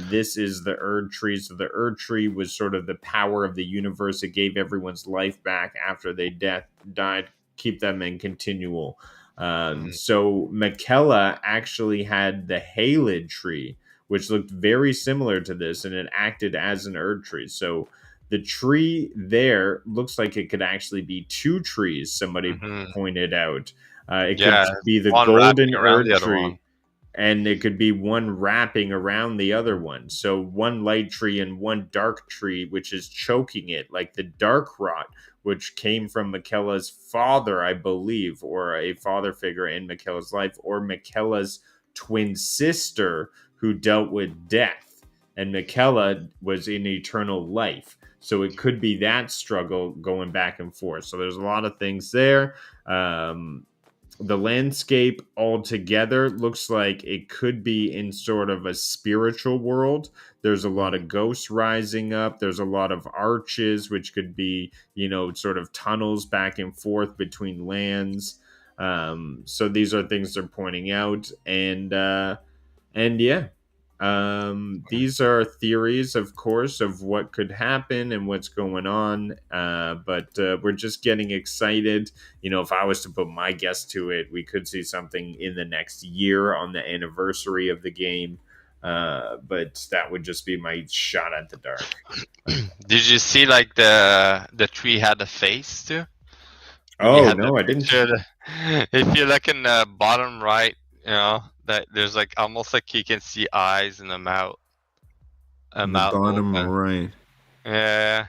S2: This is the ErdTree. So the ErdTree was sort of the power of the universe. It gave everyone's life back after they died, keep them in continual. So Makella actually had the Halid tree, which looked very similar to this, and it acted as an ErdTree. So the tree there looks like it could actually be 2 trees, somebody pointed out. It could be the golden ErdTree, and it could be one wrapping around the other one. So one light tree and one dark tree, which is choking it, like the dark rot, which came from Makella's father, I believe, or a father figure in Makella's life, or Makella's twin sister who dealt with death. And Makella was in eternal life. So it could be that struggle going back and forth. So there's a lot of things there. The landscape altogether looks like it could be in sort of a spiritual world. There's a lot of ghosts rising up. There's a lot of arches, which could be, sort of tunnels back and forth between lands. So these are things they're pointing out. And yeah, These are theories, of course, of what could happen and what's going on. But we're just getting excited. You know, if I was to put my guess to it, we could see something in the next year on the anniversary of the game. But that would just be my shot at the dark.
S3: Did you see like the tree had a face too? You
S2: Oh
S3: had the
S2: no, I didn't.
S3: picture. If you look in the bottom right, you know that there's like almost like you can see eyes and a mouth,
S2: In the bottom
S3: open.
S2: right.
S3: Yeah.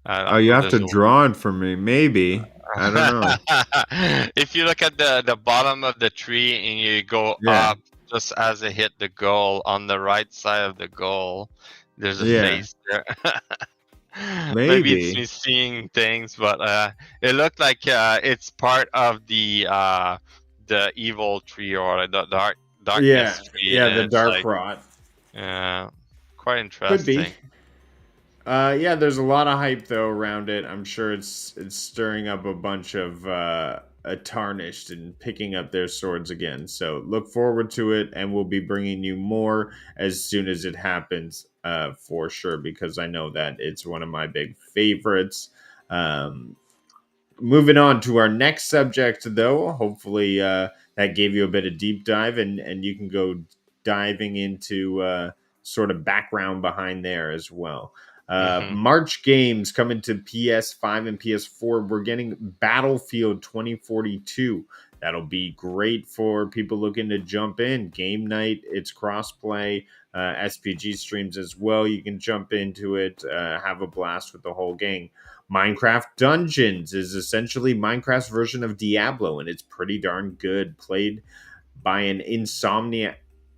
S2: Oh, you have
S3: There's
S2: to draw it for me. Maybe. I don't know.
S3: If you look at the bottom of the tree and you go
S2: Yeah.
S3: up just as it hit the goal, on the right side of the goal, there's a
S2: Yeah.
S3: face there. Maybe it's
S2: Maybe.
S3: me seeing things, but it looked like it's part of the evil tree or the
S2: Yeah.
S3: darkness tree,
S2: Yeah,
S3: and
S2: the
S3: it's
S2: dark
S3: like
S2: rot.
S3: quite
S2: Could be.
S3: interesting.
S2: Yeah, there's a lot of hype though around it. I'm sure it's stirring up a bunch of tarnished and picking up their swords again. So look forward to it, and we'll be bringing you more as soon as it happens, for sure. Because I know that it's one of my big favorites. Um, Moving on to our next subject, though, hopefully that gave you a bit of deep dive, and you can go diving into sort of background behind there as well.
S3: Hmm.
S2: March games coming to PS5 and PS4. We're getting Battlefield 2042. That'll be great for people looking to jump in. Game night, it's crossplay, SPG streams as well. You can jump into it, have a blast with the whole gang. Minecraft Dungeons is essentially Minecraft's version of Diablo, and it's pretty darn good. Played by an insomnia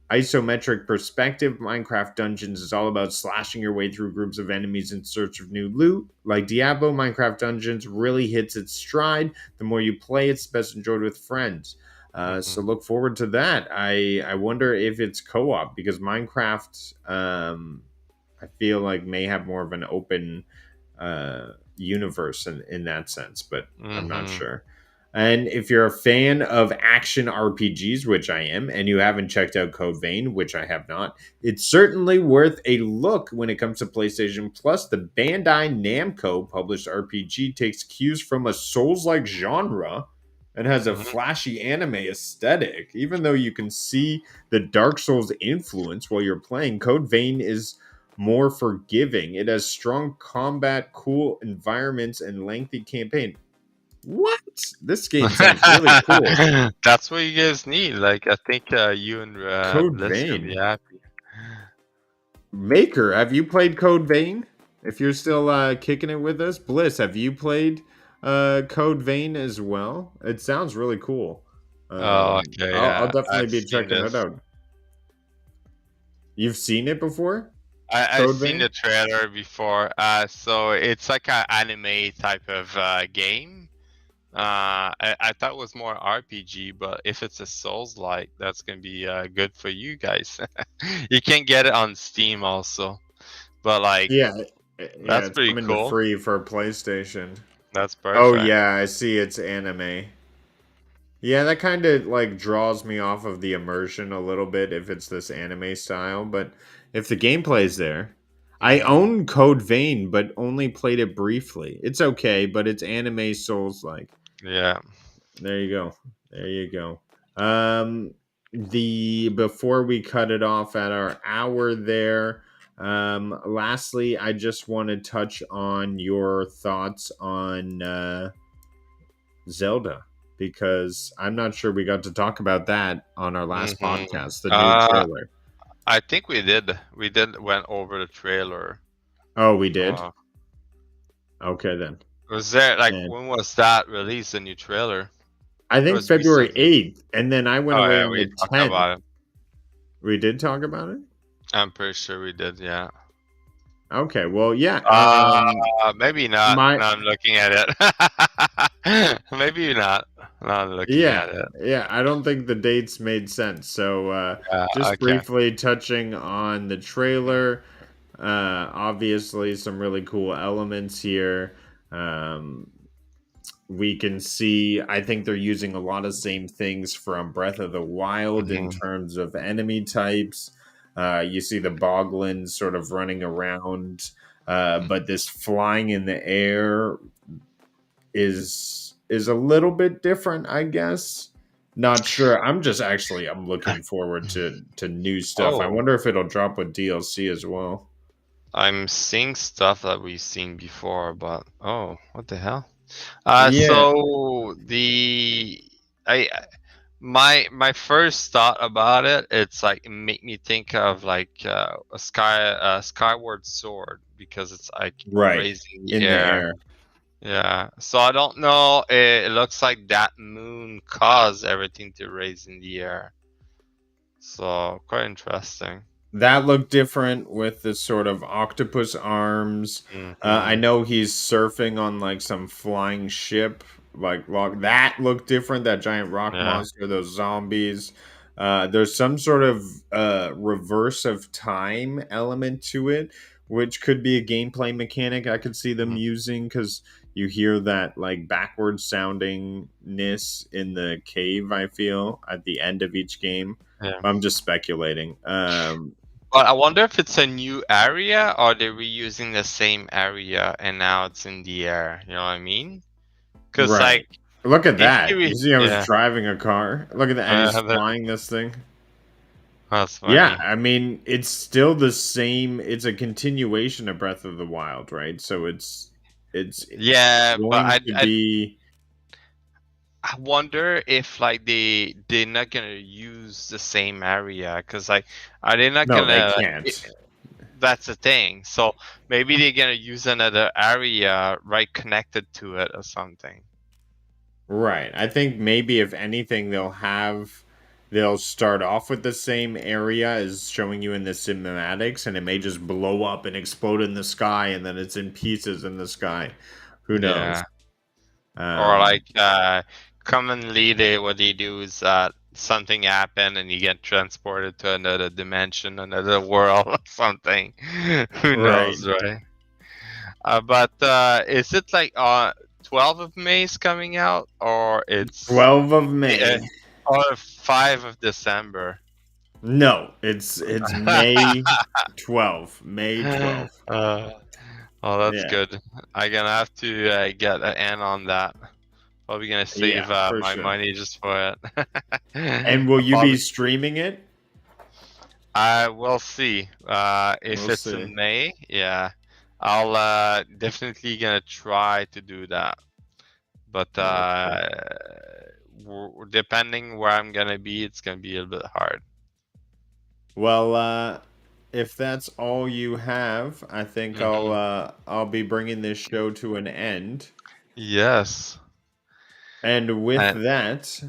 S2: isometric perspective, Minecraft Dungeons is all about slashing your way through groups of enemies in search of new loot. Like Diablo, Minecraft Dungeons really hits its stride. The more you play, it's best enjoyed with friends. So look forward to that. I wonder if it's co-op, because Minecraft, I feel like, may have more of an open universe in that sense, but I'm not
S3: Hmm.
S2: sure. And if you're a fan of action RPGs, which I am, and you haven't checked out Code Vein, which I have not, it's certainly worth a look when it comes to PlayStation Plus. The Bandai Namco published RPG takes cues from a Souls-like genre and has a
S3: Hmm.
S2: flashy anime aesthetic. Even though you can see the Dark Souls influence while you're playing, Code Vein is more forgiving. It has strong combat, cool environments, and lengthy campaign. What? This game sounds really cool.
S3: That's what you guys need. Like, I think you and
S2: Code
S3: Liz can be
S2: Vein.
S3: happy.
S2: Maker, have you played Code Vein? If you're still kicking it with us, Bliss, have you played Code Vein as well? It sounds really cool.
S3: Oh, okay,
S2: I'll
S3: yeah,
S2: definitely
S3: I've
S2: be
S3: seen
S2: checking it
S3: this.
S2: out. You've seen it before?
S3: I've
S2: Code
S3: seen
S2: Vein?
S3: the trailer before. So it's like an anime type of game. I thought it was more RPG, but if it's a Souls-like, that's gonna be good for you guys. You can get it on Steam also, but like
S2: Yeah, yeah,
S3: that's
S2: it's
S3: pretty
S2: coming to
S3: cool.
S2: free for PlayStation.
S3: That's
S2: Oh
S3: perfect.
S2: yeah, I see it's anime. Yeah, that kind of like draws me off of the immersion a little bit if it's this anime style, but if the gameplay's there. I
S3: Hmm.
S2: own Code Vein, but only played it briefly. It's okay, but it's anime Souls like.
S3: Yeah.
S2: There you go. There you go. The Before we cut it off at our hour there, lastly, I just want to touch on your thoughts on Zelda, because I'm not sure we got to talk about that on our last
S3: Hmm.
S2: podcast, the new
S3: Uh,
S2: trailer.
S3: I think we did. We did went over the trailer.
S2: Oh, we did?
S3: Uh,
S2: Okay, then.
S3: was there like
S2: And
S3: when was that released? The new trailer?
S2: I
S3: It
S2: think
S3: was
S2: February
S3: recently.
S2: 8th, and then I went
S3: Oh
S2: away
S3: yeah,
S2: on
S3: we
S2: the
S3: talked
S2: 10th.
S3: about it.
S2: We did talk about it?
S3: I'm pretty sure we did. Yeah.
S2: Okay, well, yeah.
S3: Maybe not.
S2: My
S3: Now I'm looking at it. Maybe not. Now I'm looking
S2: Yeah,
S3: at it.
S2: yeah, I don't think the dates made sense. So, just
S3: Okay.
S2: briefly touching on the trailer, obviously some really cool elements here. Um, we can see, I think they're using a lot of same things from Breath of the Wild in
S3: Hmm.
S2: terms of enemy types. You see the boglins sort of running around, but this flying in the air is a little bit different, I guess. Not sure. I'm looking forward to new stuff. I
S3: Oh,
S2: wonder if it'll drop with DLC as well.
S3: I'm seeing stuff that we've seen before, but oh, what the hell?
S2: Yeah,
S3: So I my first thought about it, it's like it made me think of like a skyward sword because it's like
S2: right.
S3: raising the
S2: In the
S3: air.
S2: air.
S3: Yeah. So I don't know. It looks like that moon caused everything to raise in the air. So quite interesting.
S2: That looked different with the sort of octopus arms. I
S3: Hmm.
S2: know he's surfing on like some flying ship. Like that looked different. That giant rock
S3: Yeah.
S2: monster, those zombies. There's some sort of reverse of time element to it, which could be a gameplay mechanic I could see them
S3: Mhm.
S2: using because you hear that like backwards soundingness in the cave. I feel at the end of each game.
S3: Yeah.
S2: I'm just speculating.
S3: But I wonder if it's a new area or they're reusing the same area and now it's in the air. You know what I mean? Because
S2: Right.
S3: like
S2: Look at
S3: if
S2: that.
S3: you
S2: You see, I was
S3: yeah,
S2: driving a car. Look at that. And he's
S3: that-
S2: flying this thing.
S3: that's
S2: Yeah,
S3: funny.
S2: I mean, it's still the same. It's a continuation of Breath of the Wild, right? So it's
S3: Yeah, but
S2: going to be
S3: I wonder if like they're not gonna use the same area because like are they not
S2: no, they
S3: gonna?
S2: can't.
S3: That's the thing. So maybe they're gonna use another area right connected to it or something.
S2: Right. I think maybe if anything, they'll start off with the same area as showing you in the cinematics, and it may just blow up and explode in the sky, and then it's in pieces in the sky. Who knows?
S3: Yeah. Or
S2: Um,
S3: like commonly what they do is something happen and you get transported to another dimension, another world or something. Who
S2: right.
S3: knows, right? But is it like 12 of May is coming out or it's
S2: 12 of
S3: uh,
S2: May.
S3: or 5 of December?
S2: No, it's May 12th. May 12th.
S3: uh, oh, that's
S2: Yeah.
S3: good. I'm gonna have to get an N on that. Probably gonna
S2: Yeah,
S3: save
S2: for
S3: my
S2: sure.
S3: money just for it.
S2: And will
S3: I'll
S2: you be
S3: probably
S2: streaming it?
S3: I will see. If
S2: We'll
S3: it's
S2: see.
S3: in May, yeah, I'll definitely gonna try to do that. But
S2: Okay.
S3: depending where I'm gonna be, it's gonna be a little bit hard.
S2: Well, if that's all you have, I think
S3: Hmm.
S2: I'll be bringing this show to an end.
S3: Yes.
S2: And with
S3: And
S2: that,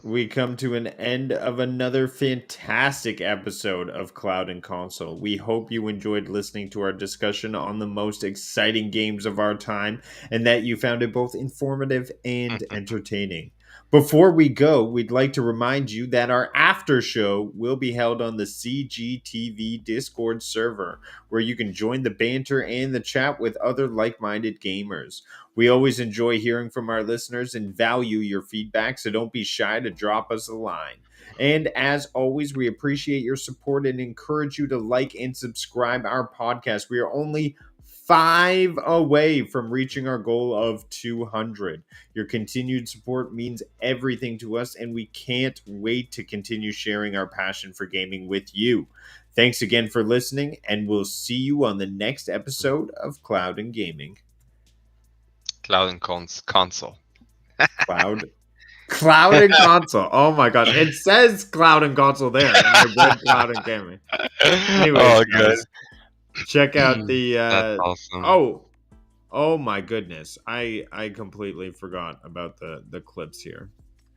S2: we come to an end of another fantastic episode of Cloud and Console. We hope you enjoyed listening to our discussion on the most exciting games of our time and that you found it both informative and entertaining. Before we go, we'd like to remind you that our after show will be held on the CGTV Discord server, where you can join the banter and the chat with other like minded gamers. We always enjoy hearing from our listeners and value your feedback, so don't be shy to drop us a line. And as always, we appreciate your support and encourage you to like and subscribe our podcast. We are only 5 away from reaching our goal of 200. Your continued support means everything to us, and we can't wait to continue sharing our passion for gaming with you. Thanks again for listening, and we'll see you on the next episode of Cloud and Gaming.
S3: Cloud and Console.
S2: Cloud. Cloud and console. Oh my god. It says cloud and console there. And I read cloud and gaming. Anyways,
S3: Oh, good.
S2: guys, check out the
S3: That's awesome.
S2: oh my goodness. I completely forgot about the clips here.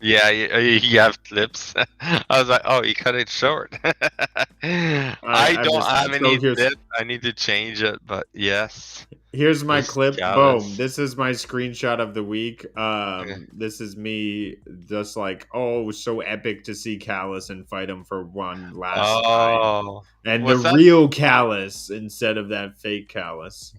S3: Yeah, you have clips. I was like, oh, you cut it short. I
S2: I
S3: don't
S2: missed
S3: have
S2: that. So
S3: any clips. I need to change it, but yes,
S2: here's my
S3: there's
S2: clip. Boom.
S3: Callus.
S2: This is my screenshot of the week.
S3: Yeah.
S2: This is me just like, oh, so epic to see Callus and fight him for one last time.
S3: Oh,
S2: And the
S3: was that
S2: real Callus instead of that fake Callus.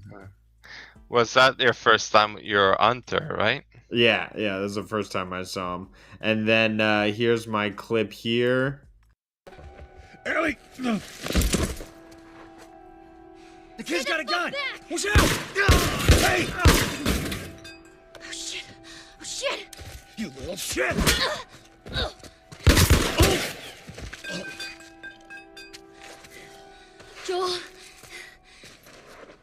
S3: your first time with your hunter, right?
S2: Yeah, this is the first time I saw him. And then here's my clip here.
S4: Ellie! The kid's got a gun! Watch out! Hey!
S5: Oh shit! Oh shit!
S4: You little shit!
S5: Joel,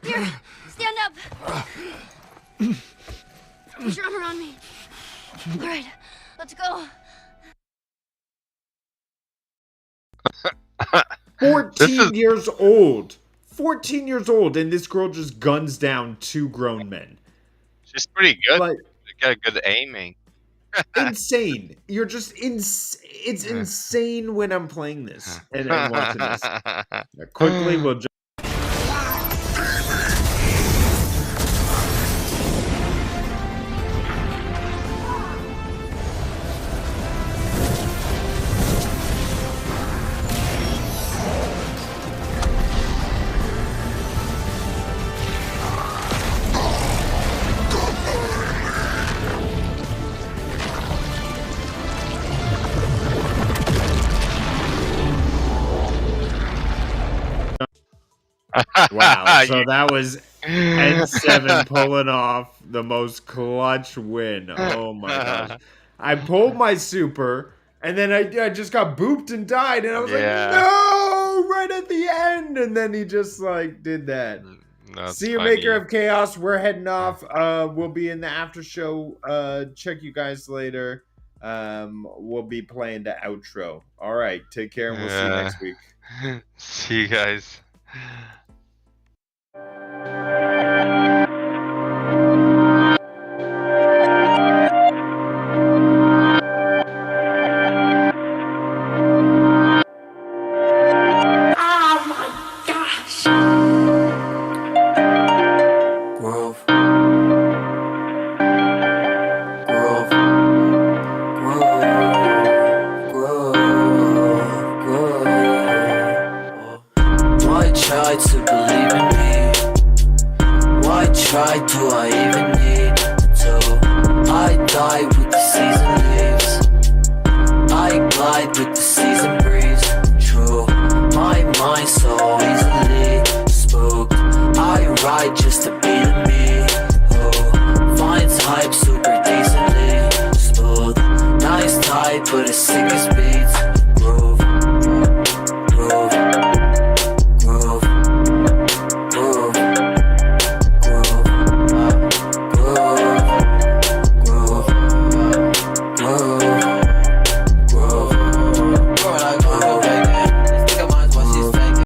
S5: here, stand up. Put your arm around me. All right, let's go.
S2: 14 years old. 14 years old, and this girl just guns down 2 grown men.
S3: She's pretty good.
S2: Like,
S3: She got good aiming.
S2: insane. You're just it's insane when I'm playing this and watching this. Quickly, we'll just wow. So that was N7 pulling off the most clutch win. Oh my gosh. I pulled my super, and then I just got booped and died, and I was like, no, right at the end. And then he just like did that.
S3: That's
S2: See you,
S3: funny.
S2: Maker of Chaos. We're heading off. We'll be in the after show. Check you guys later. We'll be playing the outro. All right. Take care, and we'll see you next week.
S3: See you guys.
S1: Grove. Grove. Grove. Why try to believe in me? Why try do I even need to? I die with the season leaves. I glide with the season breeze. True, my mind so easily spooked. I ride just to be the me. Oh, finds hype super decently smooth. Nice type, but as sick as beats. Bro,